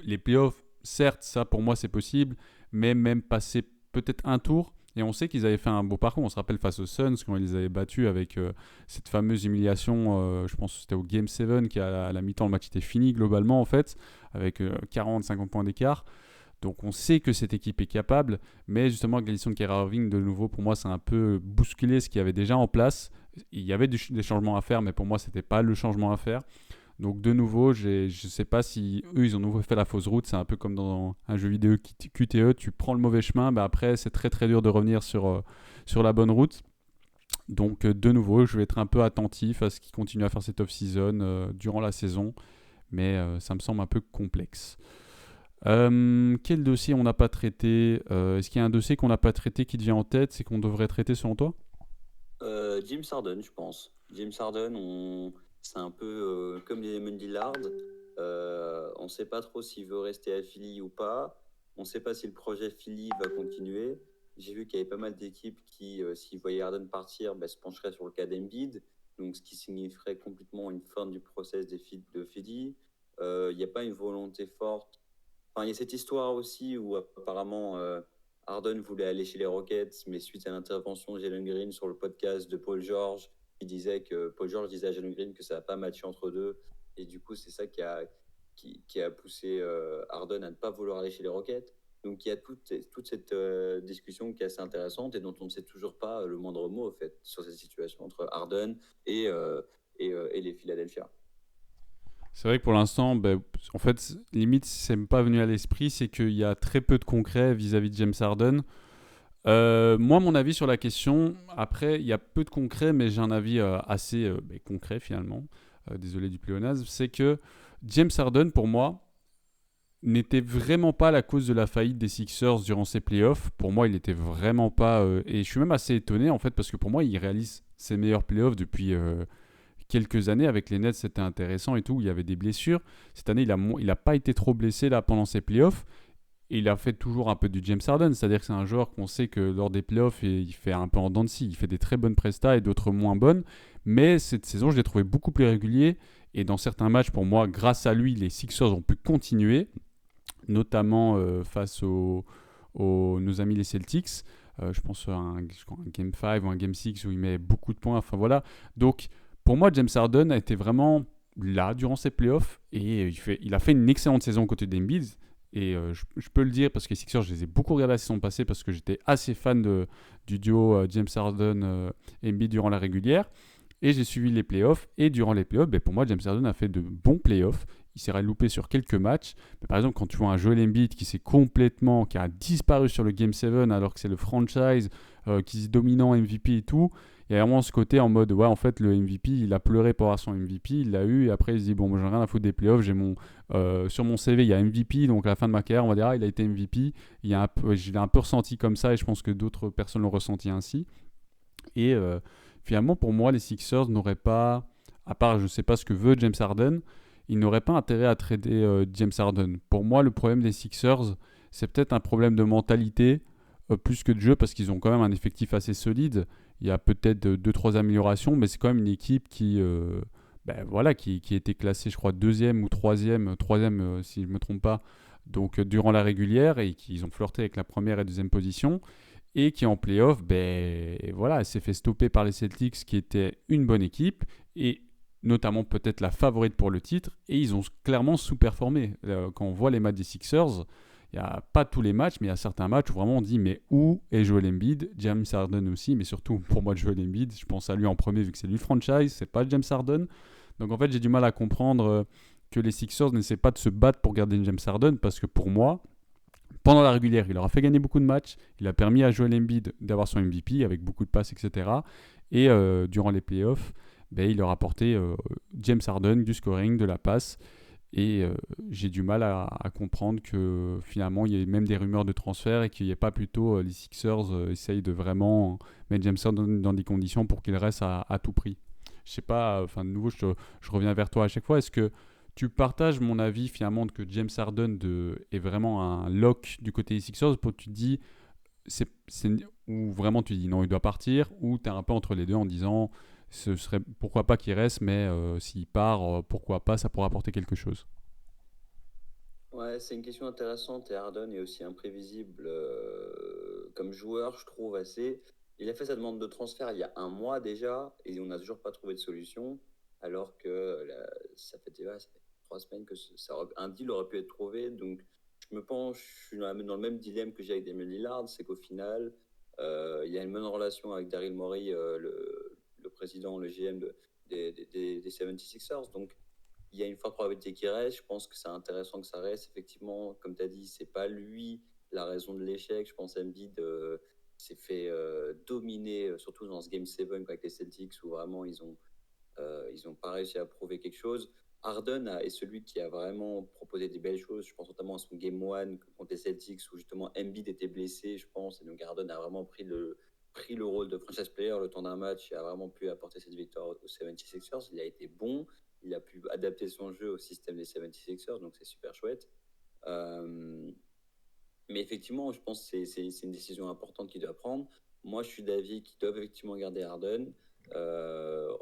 les playoffs, certes, ça pour moi c'est possible, mais même passer peut-être un tour. Et on sait qu'ils avaient fait un beau parcours. On se rappelle face aux Suns quand ils les avaient battus avec cette fameuse humiliation. Je pense que c'était au Game 7 qui à la mi-temps le match était fini globalement en fait, avec 40-50 points d'écart. Donc on sait que cette équipe est capable, mais justement avec l'édition de Kyrie Irving, de nouveau pour moi c'est un peu bousculé ce qu'il y avait déjà en place. Il y avait des changements à faire, mais pour moi c'était pas le changement à faire. Donc de nouveau, je sais pas si eux ils ont nouveau fait la fausse route. C'est un peu comme dans un jeu vidéo QTE, tu prends le mauvais chemin, après c'est très très dur de revenir sur la bonne route. Donc de nouveau, je vais être un peu attentif à ce qu'ils continuent à faire cette off-season durant la saison, mais ça me semble un peu complexe. Quel dossier on n'a pas traité Est-ce qu'il y a un dossier qu'on n'a pas traité qui te vient en tête, c'est qu'on devrait traiter selon toi? James Harden, je pense. James Harden, c'est un peu comme les Lemon Lillard. On ne sait pas trop s'il veut rester à Philly ou pas. On ne sait pas si le projet Philly va continuer. J'ai vu qu'il y avait pas mal d'équipes qui, s'ils voyaient Harden partir, se pencheraient sur le cas d'Embiid. Donc, ce qui signifierait complètement une fin du process de Philly. Il n'y a pas une volonté forte. Enfin, il y a cette histoire aussi où apparemment Harden voulait aller chez les Rockets, mais suite à l'intervention de Jalen Green sur le podcast de Paul George, Paul George disait à Jalen Green que ça n'a pas matché entre deux. Et du coup, c'est ça qui a poussé Harden à ne pas vouloir aller chez les Rockets. Donc il y a toute cette discussion qui est assez intéressante et dont on ne sait toujours pas le moindre mot en fait, sur cette situation entre Harden et les Philadelphia. C'est vrai que pour l'instant, en fait, limite, c'est même pas venu à l'esprit, c'est qu'il y a très peu de concret vis-à-vis de James Harden. Moi, mon avis sur la question, après, il y a peu de concret, mais j'ai un avis assez concret finalement. Désolé du pléonasme, c'est que James Harden, pour moi, n'était vraiment pas la cause de la faillite des Sixers durant ces playoffs. Pour moi, il n'était vraiment pas... et je suis même assez étonné, en fait, parce que pour moi, il réalise ses meilleurs playoffs depuis quelques années. Avec les Nets, c'était intéressant et tout. Il y avait des blessures. Cette année, il n'a pas été trop blessé là pendant ces playoffs. Et il a fait toujours un peu du James Harden. C'est-à-dire que c'est un joueur qu'on sait que lors des playoffs, il fait un peu en dents de scie. Il fait des très bonnes prestats et d'autres moins bonnes. Mais cette saison, je l'ai trouvé beaucoup plus régulier. Et dans certains matchs, pour moi, grâce à lui, les Sixers ont pu continuer, notamment face nos amis les Celtics. Je pense à un Game 5 ou un Game 6 où il met beaucoup de points. Enfin voilà. Donc, pour moi, James Harden a été vraiment là durant ces playoffs. Et il a fait une excellente saison aux côtés d'Embiid. Et je peux le dire parce que les Sixers, je les ai beaucoup regardés la saison passée parce que j'étais assez fan du duo James Harden-Embiid durant la régulière. Et j'ai suivi les playoffs. Et durant les playoffs, pour moi, James Harden a fait de bons playoffs. Il s'est loupé sur quelques matchs. Mais par exemple, quand tu vois un Joel Embiid qui a disparu sur le Game 7 alors que c'est le franchise, qui est dominant MVP et tout, il y a vraiment ce côté en mode, ouais, en fait, le MVP, il a pleuré pour avoir son MVP, il l'a eu, et après, il se dit, bon, moi, j'en ai rien à foutre des playoffs, sur mon CV, il y a MVP, donc à la fin de ma carrière, on va dire, il a été MVP. Je l'ai un peu ressenti comme ça, et je pense que d'autres personnes l'ont ressenti ainsi. Et finalement, pour moi, les Sixers n'auraient pas, à part, je ne sais pas ce que veut James Harden, ils n'auraient pas intérêt à trader James Harden. Pour moi, le problème des Sixers, c'est peut-être un problème de mentalité, plus que de jeu, parce qu'ils ont quand même un effectif assez solide. Il y a peut-être 2-3 améliorations, mais c'est quand même une équipe qui a été classée, je crois, deuxième ou troisième si je ne me trompe pas, donc durant la régulière, et qu'ils ont flirté avec la première et deuxième position. et qui en playoff, ben voilà, s'est fait stopper par les Celtics qui étaient une bonne équipe et notamment peut-être la favorite pour le titre, et ils ont clairement sous-performé. Quand on voit les matchs des Sixers, il n'y a pas tous les matchs, mais il y a certains matchs où vraiment on dit mais où est Joel Embiid, James Harden aussi, mais surtout pour moi Joel Embiid, je pense à lui en premier vu que c'est lui le franchise, c'est pas James Harden. Donc en fait j'ai du mal à comprendre que les Sixers n'essaient pas de se battre pour garder James Harden, parce que pour moi, pendant la régulière, il leur a fait gagner beaucoup de matchs, il a permis à Joel Embiid d'avoir son MVP avec beaucoup de passes, etc. Et durant les playoffs, ben, il leur a apporté James Harden, du scoring, de la passe. Et j'ai du mal à comprendre que finalement il y ait même des rumeurs de transfert et qu'il n'y ait pas plutôt les Sixers essayent de vraiment mettre James Harden dans des conditions pour qu'il reste à tout prix. Je sais pas, enfin de nouveau je reviens vers toi à chaque fois. Est-ce que tu partages mon avis finalement que James Harden est vraiment un lock du côté des Sixers, pour tu te dis ou vraiment tu dis non il doit partir, ou tu es un peu entre les deux en disant ce serait pourquoi pas qu'il reste, mais s'il part, pourquoi pas, ça pourra apporter quelque chose. Ouais, c'est une question intéressante et Harden est aussi imprévisible comme joueur, je trouve assez. Il a fait sa demande de transfert il y a un mois déjà et on n'a toujours pas trouvé de solution, alors que ça fait 3 semaines que un deal aurait pu être trouvé. Donc je suis dans le même dilemme que j'ai avec Damien Lillard, c'est qu'au final, il y a une bonne relation avec Daryl Morey, le président, le GM des 76ers. Donc il y a une forte probabilité qu'il reste. Je pense que c'est intéressant que ça reste. Effectivement, comme tu as dit, c'est pas lui la raison de l'échec. Je pense qu'Embiid s'est fait dominer, surtout dans ce Game 7 avec les Celtics, où vraiment ils ont pas réussi à prouver quelque chose. Est celui qui a vraiment proposé des belles choses. Je pense notamment à son Game 1 contre les Celtics, où justement Embiid était blessé, je pense. Et donc Harden a vraiment pris le rôle de franchise player le temps d'un match et a vraiment pu apporter cette victoire aux 76ers. Il a été bon. Il a pu adapter son jeu au système des 76ers, donc c'est super chouette. Euh, mais effectivement, je pense que c'est une décision importante qu'il doit prendre. Moi, je suis d'avis qu'ils doivent effectivement garder Harden. Euh,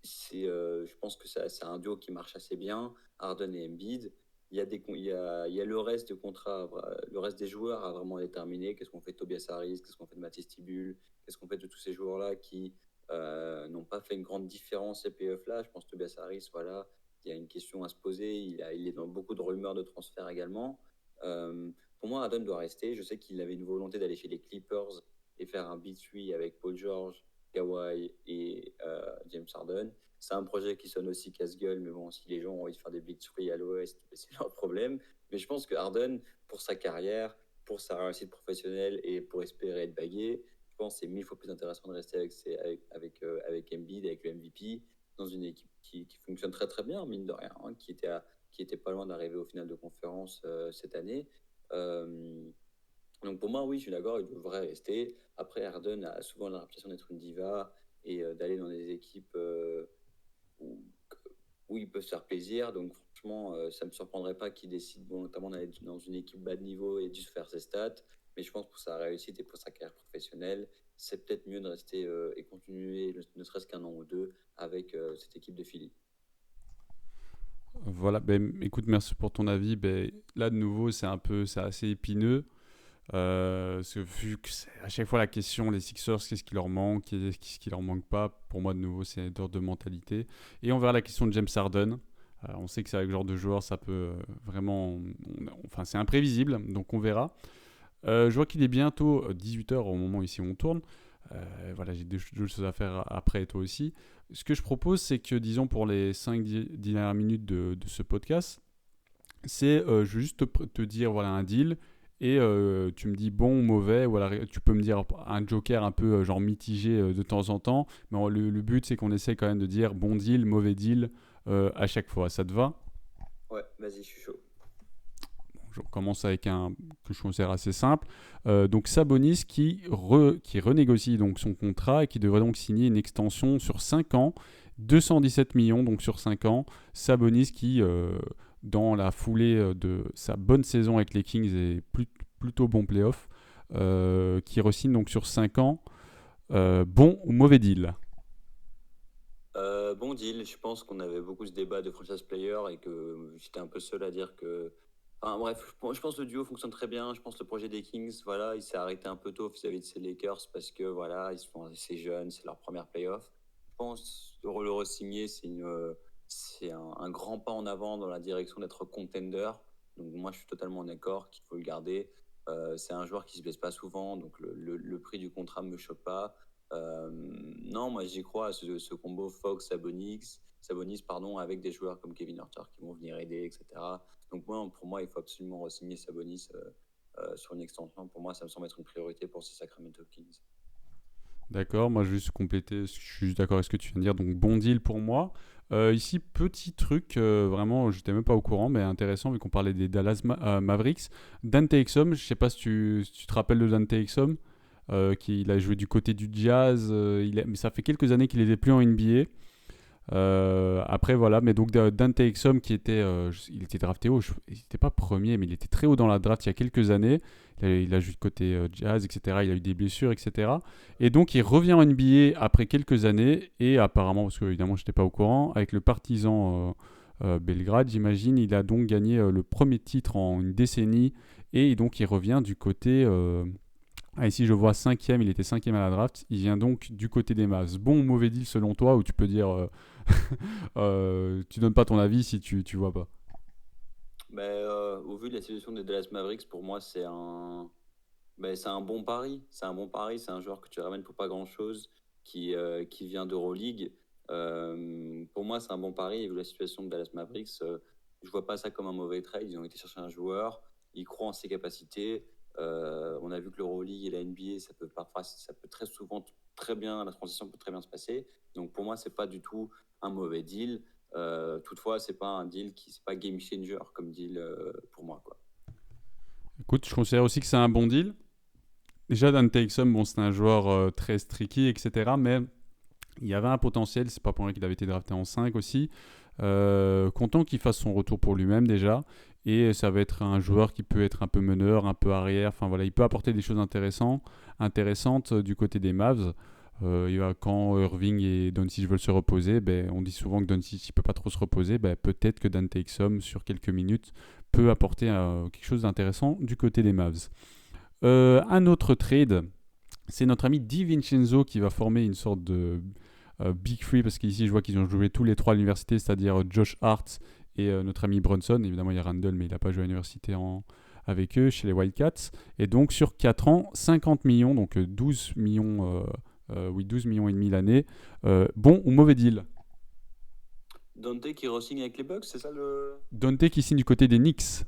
je pense que c'est un duo qui marche assez bien, Harden et Embiid. Il y a le reste de contrat, le reste des joueurs à vraiment déterminer. Qu'est-ce qu'on fait de Tobias Harris, qu'est-ce qu'on fait de Matisse Thybulle, qu'est-ce qu'on fait de tous ces joueurs-là qui n'ont pas fait une grande différence ces playoffs-là. Je pense que Tobias Harris, voilà, il y a une question à se poser. Il est dans beaucoup de rumeurs de transfert également. Pour moi, Harden doit rester. Je sais qu'il avait une volonté d'aller chez les Clippers et faire un Big Three avec Paul George, Kawhi et James Harden. C'est un projet qui sonne aussi casse-gueule, mais bon, si les gens ont envie de faire des Big Three à l'Ouest, c'est leur problème. Mais je pense que Harden, pour sa carrière, pour sa réussite professionnelle et pour espérer être bagué, je pense que c'est 1000 fois plus intéressant de rester avec Embiid, avec le MVP, dans une équipe qui fonctionne très très bien, mine de rien, hein, qui était pas loin d'arriver au final de conférence cette année. Euh, donc pour moi, oui, je suis d'accord, il devrait rester. Après, Harden a souvent la réputation d'être une diva et d'aller dans des équipes où, où il peut se faire plaisir. Donc franchement, ça ne me surprendrait pas qu'il décide notamment d'aller dans une équipe bas de niveau et juste faire ses stats. Mais je pense que pour sa réussite et pour sa carrière professionnelle, c'est peut-être mieux de rester et continuer ne serait-ce qu'un an ou deux avec cette équipe de Philly. Voilà, ben, écoute, merci pour ton avis. Ben, là, de nouveau, c'est assez épineux. Vu que c'est à chaque fois la question, les Sixers, qu'est-ce qui leur manque, qu'est-ce qui leur manque pas. Pour moi, de nouveau, c'est d'ordre de mentalité. Et on verra la question de James Harden. On sait que c'est avec ce genre de joueur, ça peut vraiment. Enfin, c'est imprévisible, donc on verra. Je vois qu'il est bientôt 18h au moment ici où on tourne. Voilà, j'ai deux choses à faire après, et toi aussi. Ce que je propose, c'est que, disons, pour les 5 dernières minutes de ce podcast, c'est je veux juste te dire voilà un deal, et tu me dis bon ou mauvais, ou alors tu peux me dire un joker un peu genre mitigé de temps en temps, mais le but c'est qu'on essaie quand même de dire bon deal, mauvais deal à chaque fois. Ça te va? Ouais, vas-y, je suis chaud. Je commence avec un que je considère assez simple. Donc Sabonis qui renégocie donc son contrat et qui devrait donc signer une extension sur 5 ans, 217 millions donc sur 5 ans. Sabonis qui, dans la foulée de sa bonne saison avec les Kings et plutôt bon playoff, qui re-signe donc sur 5 ans. Bon ou mauvais deal? Bon deal, je pense qu'on avait beaucoup ce débat de franchise player et que j'étais un peu seul à dire que Enfin, bref, je pense que le duo fonctionne très bien. Je pense que le projet des Kings, voilà, il s'est arrêté un peu tôt vis-à-vis de ces Lakers parce que voilà, ils sont assez jeunes, c'est leur première playoff. Je pense que le re-signer, c'est un grand pas en avant dans la direction d'être contender. Donc moi, je suis totalement d'accord qu'il faut le garder. C'est un joueur qui se blesse pas souvent, donc le prix du contrat me choque pas. Non, moi j'y crois à ce combo Fox Sabonis, pardon, avec des joueurs comme Kevin Huerter qui vont venir aider, etc. Donc pour moi, il faut absolument re-signer Sabonis sur une extension. Pour moi, ça me semble être une priorité pour ces Sacramento Kings. D'accord, moi je vais juste compléter, je suis juste d'accord avec ce que tu viens de dire, donc bon deal pour moi. Ici, petit truc, vraiment, j'étais même pas au courant, mais intéressant vu qu'on parlait des Mavericks. Dante Exum, je sais pas si tu te rappelles de Dante Exum, qui a joué du côté du Jazz, mais ça fait quelques années qu'il n'était plus en NBA. Après voilà, mais donc Dante Exum il était drafté haut, il n'était pas premier, mais il était très haut dans la draft il y a quelques années. Il a joué de côté Jazz, etc. Il a eu des blessures, etc. Et donc il revient en NBA après quelques années et apparemment, parce que évidemment je n'étais pas au courant, avec le Partizan Belgrade, j'imagine, il a donc gagné le premier titre en une décennie et donc il revient du côté ici, je vois cinquième, il était cinquième à la draft. Il vient donc du côté des Mavs. Bon ou mauvais deal selon toi, ou tu peux dire, tu donnes pas ton avis si tu vois pas. Au vu de la situation des Dallas Mavericks, pour moi, c'est un bon pari. C'est un bon pari. C'est un joueur que tu ramènes pour pas grand-chose, qui vient d'Euroleague. Pour moi, c'est un bon pari. Et vu la situation de Dallas Mavericks, je vois pas ça comme un mauvais trade. Ils ont été chercher un joueur. Ils croient en ses capacités. On a vu que l'Euroleague et la NBA, ça peut très souvent très bien, la transition peut très bien se passer. Donc pour moi, c'est pas du tout un mauvais deal. Toutefois, c'est pas game changer comme deal pour moi, quoi. Écoute, je considère aussi que c'est un bon deal. Déjà, Dante Exum, bon, c'est un joueur très streaky, etc. Mais il y avait un potentiel. C'est pas pour rien qu'il avait été drafté en 5 aussi. Content qu'il fasse son retour pour lui-même déjà. Et ça va être un joueur qui peut être un peu meneur, un peu arrière. Enfin voilà, il peut apporter des choses intéressantes du côté des Mavs. Quand Irving et Doncic veulent se reposer, ben, on dit souvent que Doncic ne peut pas trop se reposer. Ben, peut-être que Dante Exum, sur quelques minutes, peut apporter quelque chose d'intéressant du côté des Mavs. Un autre trade, c'est notre ami Di Vincenzo qui va former une sorte de Big Three, parce qu'ici je vois qu'ils ont joué tous les trois à l'université, c'est-à-dire Josh Hart et notre ami Brunson. Évidemment, il y a Randall, mais il n'a pas joué à l'université avec eux, chez les Wildcats. Et donc, sur 4 ans, 50 millions, donc 12 millions, 12 millions et demi l'année. Bon ou mauvais deal? Dante qui re-signe avec les Bucks, c'est ça le. Dante qui signe du côté des Knicks.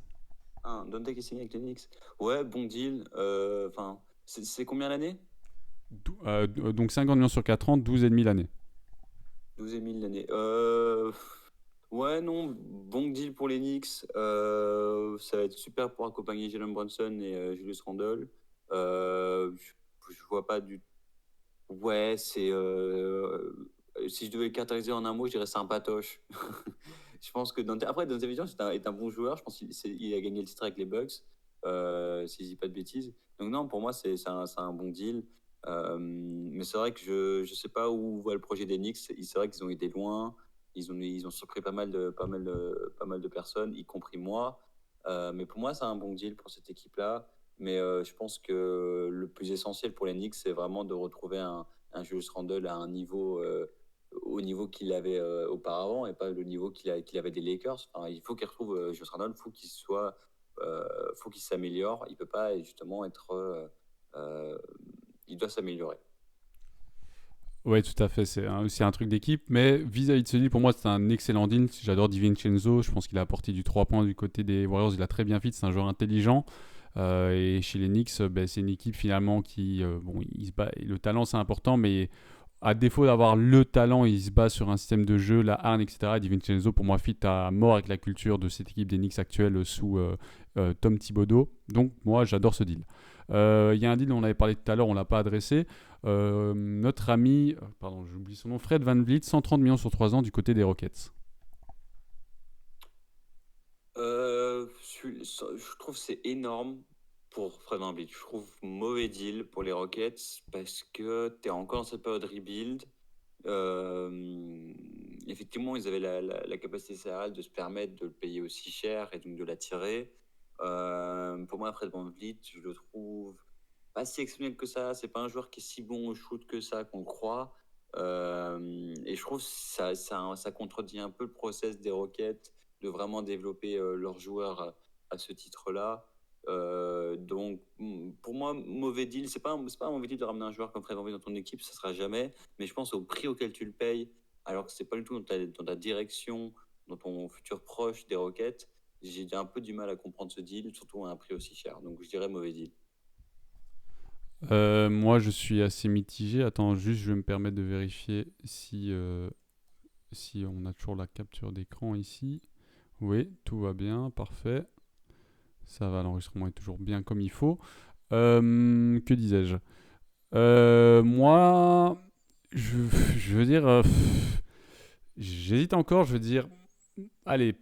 Ah, Dante qui signe avec les Knicks. Ouais, bon deal. Enfin, c'est combien l'année? Donc 50 millions sur 4 ans, 12,5 l'année. 12 000 l'année. Ouais, non, bon deal pour les Knicks. Ça va être super pour accompagner Jalen Brunson et Julius Randle. Je vois pas du. Ouais, si je devais le caractériser en un mot, je dirais sympatoche. Je pense que après, Dante Vision est un bon joueur. Je pense qu'il a gagné le titre avec les Bucks, si je dis pas de bêtises. Donc non, pour moi, c'est un bon deal. Mais c'est vrai que je sais pas où va le projet des Knicks. C'est vrai qu'ils ont été loin. Ils ont surpris pas mal de personnes, y compris moi. Mais pour moi, c'est un bon deal pour cette équipe-là. Mais je pense que le plus essentiel pour les Knicks, c'est vraiment de retrouver un Julius Randle à un niveau, au niveau qu'il avait auparavant et pas le niveau qu'il avait des Lakers. Enfin, il faut qu'il retrouve Julius Randle, faut qu'il s'améliore. Il peut pas justement être, il doit s'améliorer. Ouais, tout à fait. C'est un truc d'équipe. Mais vis-à-vis de ce deal, pour moi, c'est un excellent deal. J'adore DiVincenzo. Je pense qu'il a apporté du 3 points du côté des Warriors. Il a très bien fait. C'est un joueur intelligent. Et chez les Knicks, c'est une équipe finalement qui. Bon, il se bat, le talent, c'est important. Mais à défaut d'avoir le talent, il se base sur un système de jeu, la hargne, etc. DiVincenzo, pour moi, fit à mort avec la culture de cette équipe des Knicks actuelle sous Tom Thibodeau. Donc, moi, j'adore ce deal. Il y a un deal dont on avait parlé tout à l'heure, on ne l'a pas adressé. Notre ami, pardon, j'oublie son nom, Fred Van Vliet, 130 millions sur 3 ans du côté des Rockets. Je trouve que c'est énorme pour Fred VanVleet. Je trouve mauvais deal pour les Rockets parce que tu es encore dans cette période rebuild. Effectivement, ils avaient la capacité salariale de se permettre de le payer aussi cher et donc de l'attirer. Pour moi, Fred VanVleet, je le trouve pas si exceptionnel que ça. C'est pas un joueur qui est si bon au shoot que ça qu'on le croit. Et je trouve que ça contredit un peu le process des Rockets de vraiment développer leurs joueurs à ce titre-là. Donc, pour moi, mauvais deal. C'est pas un mauvais deal de ramener un joueur comme Fred VanVleet dans ton équipe, ça sera jamais. Mais je pense au prix auquel tu le payes, alors que c'est pas du tout dans ta direction, dans ton futur proche des Rockets. J'ai un peu du mal à comprendre ce deal, surtout à un prix aussi cher. Donc, je dirais mauvais deal. Moi, je suis assez mitigé. Attends, juste, je vais me permettre de vérifier si on a toujours la capture d'écran ici. Oui, tout va bien, parfait. Ça va, l'enregistrement est toujours bien comme il faut. Que disais-je? Moi, je, je veux dire, j'hésite encore. Je veux dire, allez,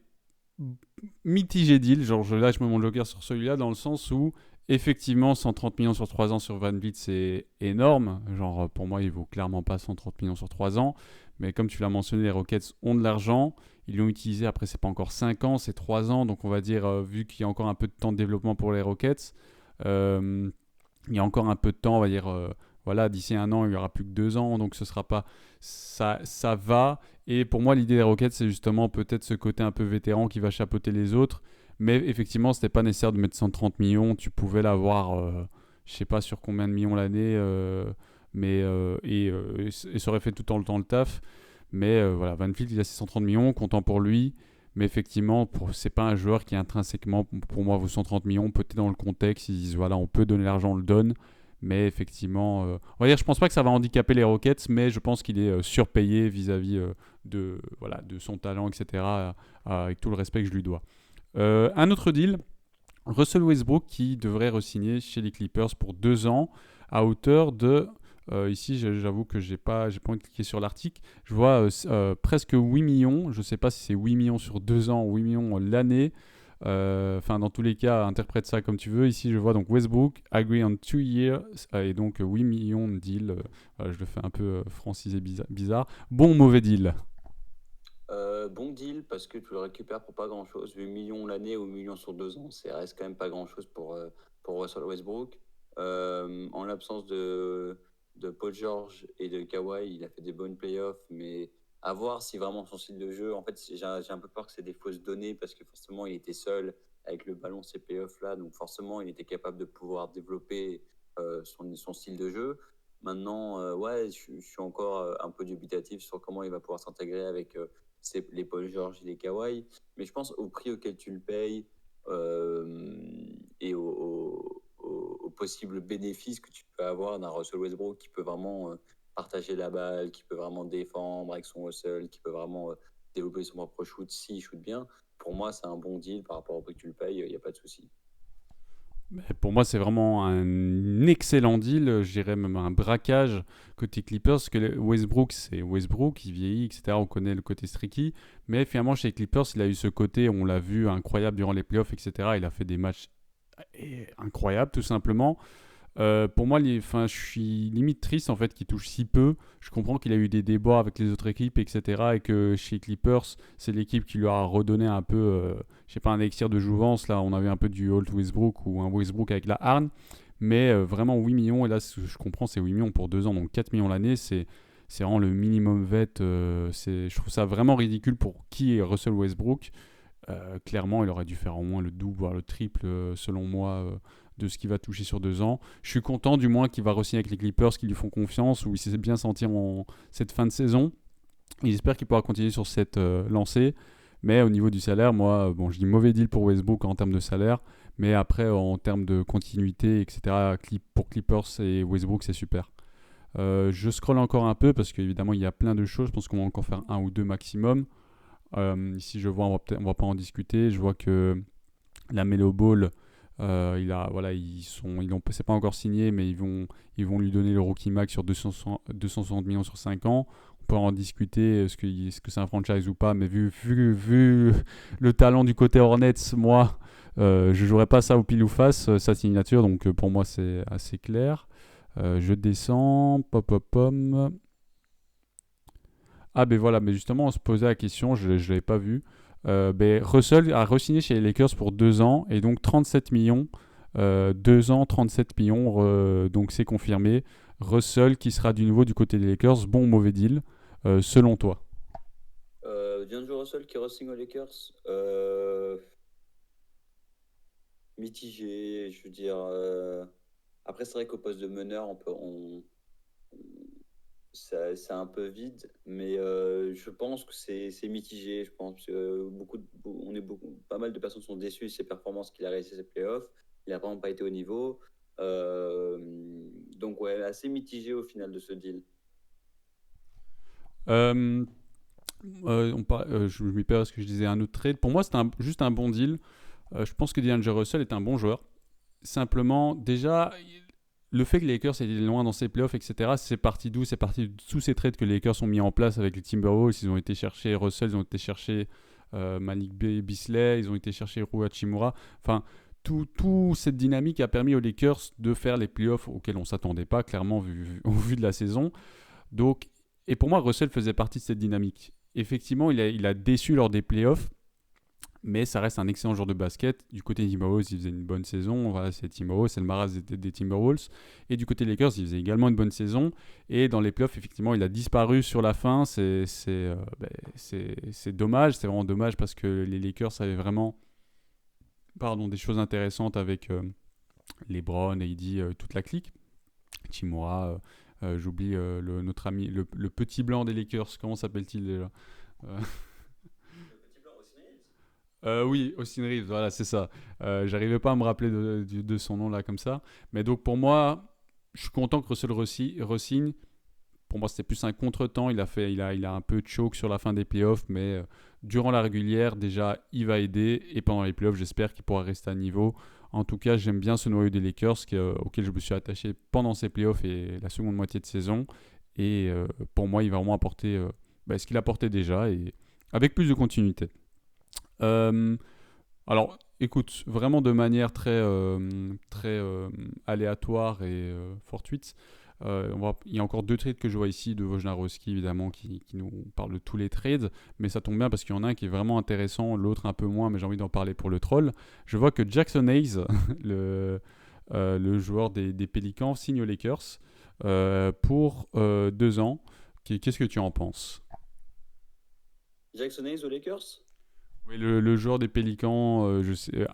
mitigé deal. Genre, je lâche mon joker sur celui-là dans le sens où, effectivement, 130 millions sur 3 ans sur Van Vliet, c'est énorme. Genre, pour moi, il vaut clairement pas 130 millions sur 3 ans. Mais comme tu l'as mentionné, les Rockets ont de l'argent. Ils l'ont utilisé, après, c'est pas encore 5 ans, c'est 3 ans. Donc, on va dire, vu qu'il y a encore un peu de temps de développement pour les Rockets, euh, il y a encore un peu de temps, on va dire, voilà, d'ici un an, il n'y aura plus que 2 ans. Donc, ce sera pas. Ça va. Et pour moi, l'idée des Rockets, c'est justement peut-être ce côté un peu vétéran qui va chapeauter les autres. Mais effectivement, c'était pas nécessaire de mettre 130 millions. Tu pouvais l'avoir, je sais pas sur combien de millions l'année, et ça aurait fait tout le temps le taf. Mais voilà, Van Vliet, il a ses 130 millions, content pour lui. Mais effectivement, c'est pas un joueur qui intrinsèquement, pour moi, vaut 130 millions. Peut-être dans le contexte, ils disent voilà, on peut donner l'argent, on le donne. Mais effectivement, on va dire, je pense pas que ça va handicaper les Rockets, mais je pense qu'il est surpayé vis-à-vis de son talent, etc. Avec tout le respect que je lui dois. Un autre deal, Russell Westbrook qui devrait re-signer chez les Clippers pour 2 ans à hauteur de... ici, j'avoue que j'ai pas envie de cliquer sur l'article. Je vois presque 8 millions. Je ne sais pas si c'est 8 millions sur 2 ans ou 8 millions l'année. Enfin, dans tous les cas, interprète ça comme tu veux. Ici, je vois donc Westbrook, agree on 2 years, et donc 8 millions de deal. Je le fais un peu francisé bizarre. Bon ou mauvais deal? Bon deal parce que tu le récupères pour pas grand-chose. 8 millions l'année ou 8 millions sur 2 ans, ça reste quand même pas grand-chose pour Russell Westbrook. En l'absence de Paul George et de Kawhi, il a fait des bonnes playoffs, mais à voir si vraiment son style de jeu. En fait, j'ai un peu peur que c'est des fausses données parce que forcément, il était seul avec le ballon ces playoffs-là, donc forcément, il était capable de pouvoir développer son style de jeu. Maintenant, ouais, je suis encore un peu dubitatif sur comment il va pouvoir s'intégrer avec les Paul George et les Kawhi. Mais je pense au prix auquel tu le payes et au possible bénéfice que tu peux avoir d'un Russell Westbrook qui peut vraiment partager la balle, qui peut vraiment défendre avec son hustle, qui peut vraiment développer son propre shoot s'il shoot bien. Pour moi, c'est un bon deal par rapport au prix que tu le payes, il n'y a pas de souci. Mais pour moi, c'est vraiment un excellent deal, je dirais même un braquage côté Clippers, parce que Westbrook, c'est Westbrook, il vieillit, etc. On connaît le côté streaky, mais finalement, chez les Clippers, il a eu ce côté, on l'a vu, incroyable durant les playoffs, etc. Il a fait des matchs incroyables, tout simplement. Pour moi, je suis limite triste en fait qu'il touche si peu. Je comprends qu'il a eu des débats avec les autres équipes, etc. Et que chez Clippers, c'est l'équipe qui lui a redonné un peu, je sais pas, un élixir de jouvence. Là, on avait un peu du Holt Westbrook ou un Westbrook avec la harne. Mais vraiment 8 millions, et là, ce que je comprends, c'est 8 millions pour 2 ans, donc 4 millions l'année. C'est vraiment le minimum vet. Je trouve ça vraiment ridicule pour qui est Russell Westbrook. Clairement, il aurait dû faire au moins le double, voire le triple, selon moi, de ce qu'il va toucher sur 2 ans. Je suis content du moins qu'il va re-signer avec les Clippers, qui lui font confiance, où il s'est bien senti en cette fin de saison. Et j'espère qu'il pourra continuer sur cette lancée. Mais au niveau du salaire, moi, bon, je dis mauvais deal pour Westbrook en termes de salaire. Mais après, en termes de continuité, etc., pour Clippers et Westbrook, c'est super. Je scrolle encore un peu parce qu'évidemment, il y a plein de choses. Je pense qu'on va encore faire un ou deux maximum. Ici, je vois, on va pas en discuter. Je vois que la Melo Ball, c'est pas encore signé, mais ils vont lui donner le rookie max sur 260 millions sur 5 ans. On peut en discuter, est-ce que c'est un franchise ou pas, mais vu le talent du côté Hornets, moi, je jouerais pas ça au pile ou face, sa signature, donc pour moi c'est assez clair. Je descends, pop pop pom. Ah ben voilà, mais justement on se posait la question, je l'avais pas vu. Russell a re-signé chez les Lakers pour 2 ans et donc 37 millions. 2 ans, 37 millions, donc c'est confirmé. Russell qui sera du nouveau du côté des Lakers, bon ou mauvais deal, selon toi? D'Angelo Russell qui re-signe aux Lakers. Mitigé, je veux dire. Après, c'est vrai qu'au poste de meneur, c'est un peu vide, mais je pense que c'est mitigé. Je pense que pas mal de personnes sont déçues de ses performances qu'il a réalisées ses playoffs. Il n'a vraiment pas été au niveau. Euh, donc, ouais, assez mitigé au final de ce deal. Euh, je m'y perds parce que je disais un autre trade. Pour moi, c'était juste un bon deal. Je pense que D'Angelo Russell est un bon joueur. Simplement, déjà, le fait que les Lakers aient été loin dans ces playoffs, etc., c'est parti d'où? C'est parti de tous ces trades que les Lakers ont mis en place avec les Timberwolves. Ils ont été chercher Russell, ils ont été chercher Malik Beasley, ils ont été chercher Rui Hachimura. Enfin, tout cette dynamique a permis aux Lakers de faire les playoffs auxquels on ne s'attendait pas, clairement, au vu de la saison. Donc, et pour moi, Russell faisait partie de cette dynamique. Effectivement, il a déçu lors des playoffs, mais ça reste un excellent joueur de basket. Du côté des Timberwolves, il faisait une bonne saison. Voilà, c'est Timberwolves, c'est le Maras des Timberwolves. Et du côté des Lakers, il faisait également une bonne saison. Et dans les playoffs, effectivement, il a disparu sur la fin. C'est dommage, c'est vraiment dommage parce que les Lakers avaient vraiment des choses intéressantes avec LeBron, AD, toute la clique. Chimura, j'oublie notre ami, le petit blanc des Lakers, comment s'appelle-t-il déjà? Oui, Austin Reeves, voilà, c'est ça. J'arrivais pas à me rappeler de son nom là comme ça. Mais donc pour moi, je suis content que Russell re-signe. Pour moi, c'était plus un contretemps. Il a un peu choke sur la fin des playoffs, mais durant la régulière, déjà, il va aider. Et pendant les playoffs, j'espère qu'il pourra rester à niveau. En tout cas, j'aime bien ce noyau des Lakers auquel je me suis attaché pendant ces playoffs et la seconde moitié de saison. Et pour moi, il va vraiment apporter ce qu'il apportait déjà et avec plus de continuité. Euh, alors, écoute, vraiment de manière très aléatoire et fortuite, il y a encore 2 trades que je vois ici de Wojnarowski, évidemment, qui nous parle de tous les trades, mais ça tombe bien parce qu'il y en a un qui est vraiment intéressant, l'autre un peu moins, mais j'ai envie d'en parler pour le troll. Je vois que Jackson Hayes, le joueur des Pelicans, signe aux Lakers pour 2 ans. Qu'est-ce que tu en penses? Jackson Hayes aux Lakers? Oui, le joueur des Pélicans, je sais.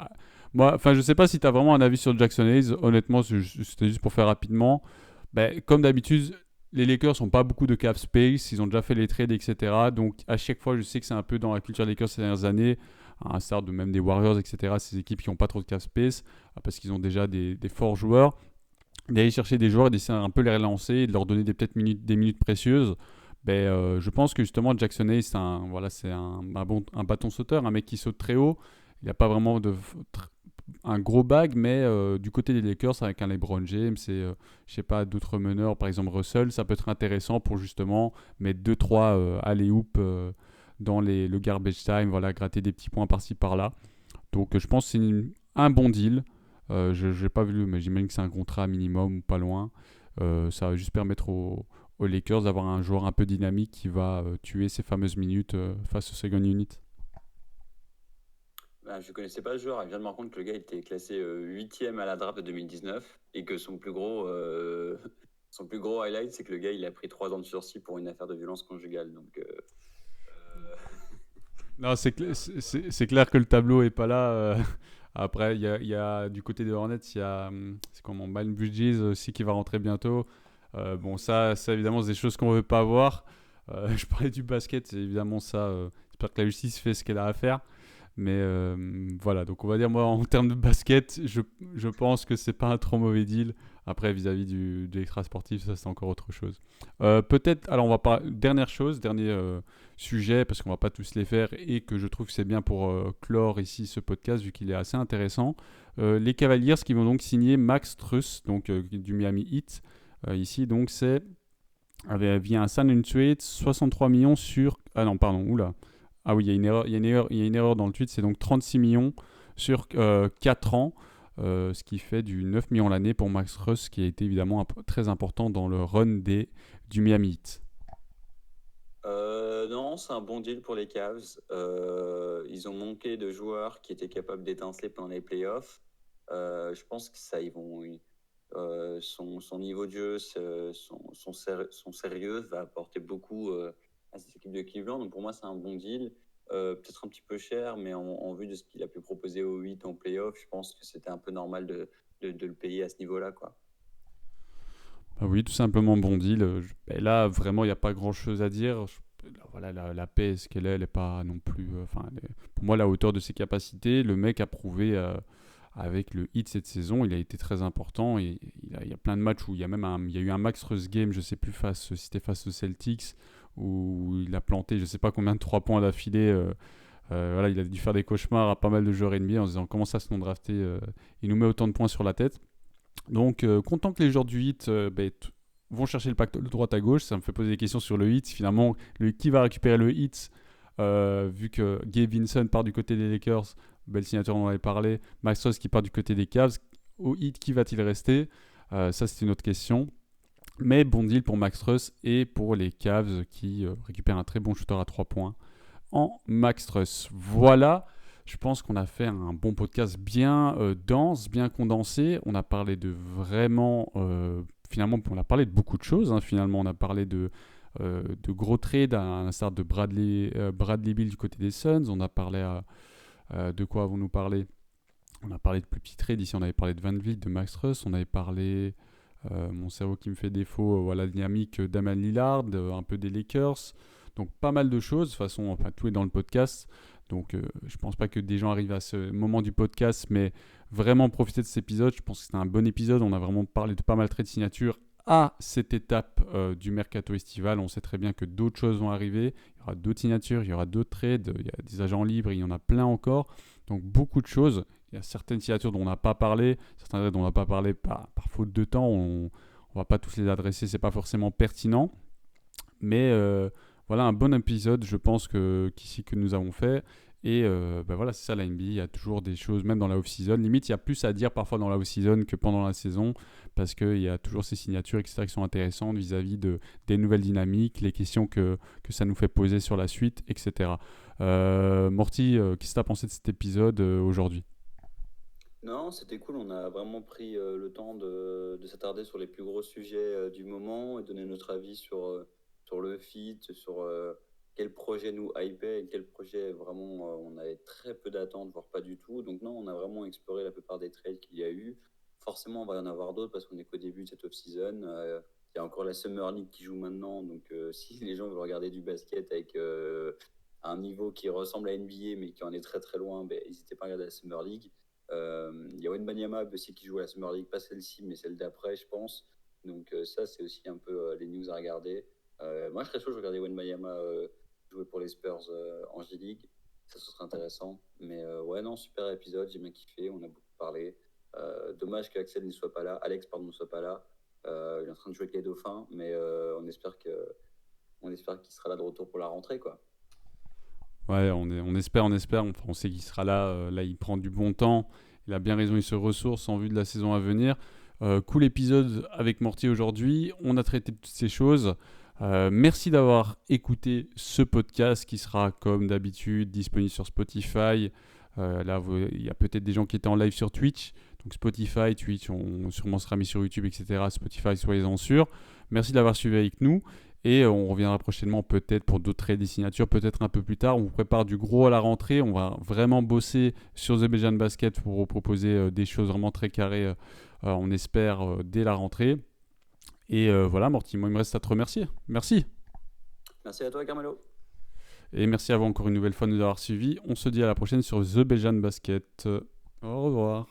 Moi, enfin, je sais pas si tu as vraiment un avis sur Jackson Hayes. Honnêtement, c'était juste pour faire rapidement. Ben, comme d'habitude, les Lakers n'ont pas beaucoup de cap space. Ils ont déjà fait les trades, etc. Donc, à chaque fois, je sais que c'est un peu dans la culture des Lakers ces dernières années, à l'instar de même des Warriors, etc. Ces équipes qui n'ont pas trop de cap space parce qu'ils ont déjà des forts joueurs. D'aller chercher des joueurs et d'essayer un peu les relancer et de leur donner des minutes précieuses. Je pense que justement Jackson Hayes, c'est un bâton sauteur, un mec qui saute très haut. Il n'y a pas vraiment un gros bag, mais du côté des Lakers avec un LeBron James et je sais pas d'autres meneurs, par exemple Russell, ça peut être intéressant pour justement mettre 2-3 alley-oop dans le garbage time, voilà, gratter des petits points par-ci par-là. Donc je pense que c'est un bon deal. Je n'ai pas vu, mais j'imagine que c'est un contrat minimum ou pas loin. Ça va juste permettre aux Lakers d'avoir un joueur un peu dynamique qui va tuer ces fameuses minutes face au second unit. Ben, je connaissais pas le joueur. Je viens de me rendre compte que le gars était classé 8e à la draft de 2019 et que son plus gros highlight, c'est que le gars il a pris 3 ans de sursis pour une affaire de violence conjugale. Donc, Non, c'est clair que le tableau est pas là. Après, il y a du côté des Hornets, il y a c'est comment, Miles Bridges aussi qui va rentrer bientôt. Bon, ça évidemment, c'est des choses qu'on veut pas voir. Je parlais du basket, c'est évidemment ça. J'espère que la justice fait ce qu'elle a à faire. Mais voilà, donc on va dire, moi, en termes de basket, je pense que c'est pas un trop mauvais deal. Après, vis-à-vis de l'extra sportif, ça, c'est encore autre chose. Peut-être, alors, on va pas. Dernière chose, dernier sujet, parce qu'on va pas tous les faire, et que je trouve que c'est bien pour clore ici ce podcast, vu qu'il est assez intéressant. Les Cavaliers qui vont donc signer Max Truss, donc du Miami Heat. Ici, donc, c'est via un sign and trade, 63 millions sur. Ah non, pardon, oula. Ah oui, il y a une erreur, il y a une erreur dans le tweet, c'est donc 36 millions sur 4 ans, ce qui fait du 9 millions l'année pour Max Russ, qui a été évidemment très important dans le run du Miami Heat. Non, c'est un bon deal pour les Cavs. Ils ont manqué de joueurs qui étaient capables d'étinceler pendant les playoffs. Je pense que ça, son niveau de jeu, son sérieux va apporter beaucoup à cette équipe de Cleveland. Donc pour moi, c'est un bon deal. Peut-être un petit peu cher, mais en vue de ce qu'il a pu proposer au 8 en playoff, je pense que c'était un peu normal de le payer à ce niveau-là, quoi. Bah oui, tout simplement bon deal. Et là, vraiment, il n'y a pas grand-chose à dire. Voilà, la paix, ce qu'elle est, elle n'est pas non plus. Pour moi, à la hauteur de ses capacités, le mec a prouvé avec le hit cette saison, il a été très important. Et il y a plein de matchs où il y a eu un Max Russ game, je ne sais plus si c'était face aux Celtics, où il a planté je ne sais pas combien de 3 points d'affilée. Voilà, il a dû faire des cauchemars à pas mal de joueurs NBA en se disant comment ça se non drafté, il nous met autant de points sur la tête. Donc, content que les joueurs du hit vont chercher le pacte de droite à gauche. Ça me fait poser des questions sur le hit. Finalement, qui va récupérer le hit vu que Gabe Vincent part du côté des Lakers, belle signature, on en avait parlé. Max Strus qui part du côté des Cavs. Au hit, qui va-t-il rester Ça, c'est une autre question. Mais bon deal pour Max Strus et pour les Cavs qui récupèrent un très bon shooter à 3 points en Max Strus. Voilà. Je pense qu'on a fait un bon podcast bien dense, bien condensé. On a parlé de vraiment... finalement, on a parlé de beaucoup de choses. Hein. Finalement, on a parlé de gros trades, à l'instar de Bradley Beal du côté des Suns. On a parlé de quoi avons-nous parlé ? On a parlé de plus petits trades. Ici, on avait parlé de Van Vliet, de Max Strus. On avait parlé... mon cerveau qui me fait défaut, voilà, dynamique Damian Lillard, un peu des Lakers. Donc, pas mal de choses. De toute façon, enfin, tout est dans le podcast. Donc, je pense pas que des gens arrivent à ce moment du podcast, mais vraiment profiter de cet épisode. Je pense que c'était un bon épisode. On a vraiment parlé de pas mal de trades signatures à cette étape du mercato estival. On sait très bien que d'autres choses vont arriver. Il y aura d'autres signatures, il y aura d'autres trades, il y a des agents libres, il y en a plein encore. Donc, beaucoup de choses. Il y a certaines signatures dont on n'a pas parlé, certains trades dont on n'a pas parlé par faute de temps. On va pas tous les adresser, c'est pas forcément pertinent. Mais voilà un bon épisode, je pense, qu'ici que nous avons fait. Et voilà, c'est ça la NBA. Il y a toujours des choses, même dans la off-season. Limite, il y a plus à dire parfois dans la off-season que pendant la saison, parce qu'il y a toujours ces signatures, etc., qui sont intéressantes vis-à-vis des nouvelles dynamiques, les questions que ça nous fait poser sur la suite, etc. Morty, qu'est-ce que tu as pensé de cet épisode aujourd'hui ? Non, c'était cool. On a vraiment pris le temps de s'attarder sur les plus gros sujets du moment et donner notre avis sur le fit, sur quel projet nous hypait et quel projet vraiment on avait très peu d'attentes, voire pas du tout. Donc non, on a vraiment exploré la plupart des trades qu'il y a eu. Forcément, on va y en avoir d'autres parce qu'on est qu'au début de cette off-season. Il y a encore la Summer League qui joue maintenant. Donc si les gens veulent regarder du basket avec un niveau qui ressemble à NBA mais qui en est très très loin, n'hésitez pas à regarder la Summer League. Il y a Wembanyama aussi qui joue à la Summer League, pas celle-ci mais celle d'après je pense. Donc ça c'est aussi un peu les news à regarder. Moi je serais chaud de regarder Wembanyama jouer pour les Spurs en G-League, ça ce serait intéressant. Mais ouais non, super épisode, j'ai bien kiffé, on a beaucoup parlé. Dommage qu'Axel ne soit pas là, Alex pardon ne soit pas là. Il est en train de jouer avec les Dauphins, mais on espère qu'il sera là de retour pour la rentrée quoi. Ouais, on espère. Enfin, on sait qu'il sera là. Là, il prend du bon temps. Il a bien raison, il se ressource en vue de la saison à venir. Cool épisode avec Morty aujourd'hui. On a traité de toutes ces choses. Merci d'avoir écouté ce podcast qui sera, comme d'habitude, disponible sur Spotify. Là, il y a peut-être des gens qui étaient en live sur Twitch. Donc Spotify, Twitch, on sûrement sera mis sur YouTube, etc. Spotify, soyez-en sûrs. Merci de l'avoir suivi avec nous. Et on reviendra prochainement peut-être pour d'autres trades des signatures, peut-être un peu plus tard. On vous prépare du gros à la rentrée. On va vraiment bosser sur The Belgian Basket pour vous proposer des choses vraiment très carrées, on espère, dès la rentrée. Et voilà, Morty, moi, il me reste à te remercier. Merci. Merci à toi, Carmelo. Et merci à vous encore une nouvelle fois de nous avoir suivis. On se dit à la prochaine sur The Belgian Basket. Au revoir.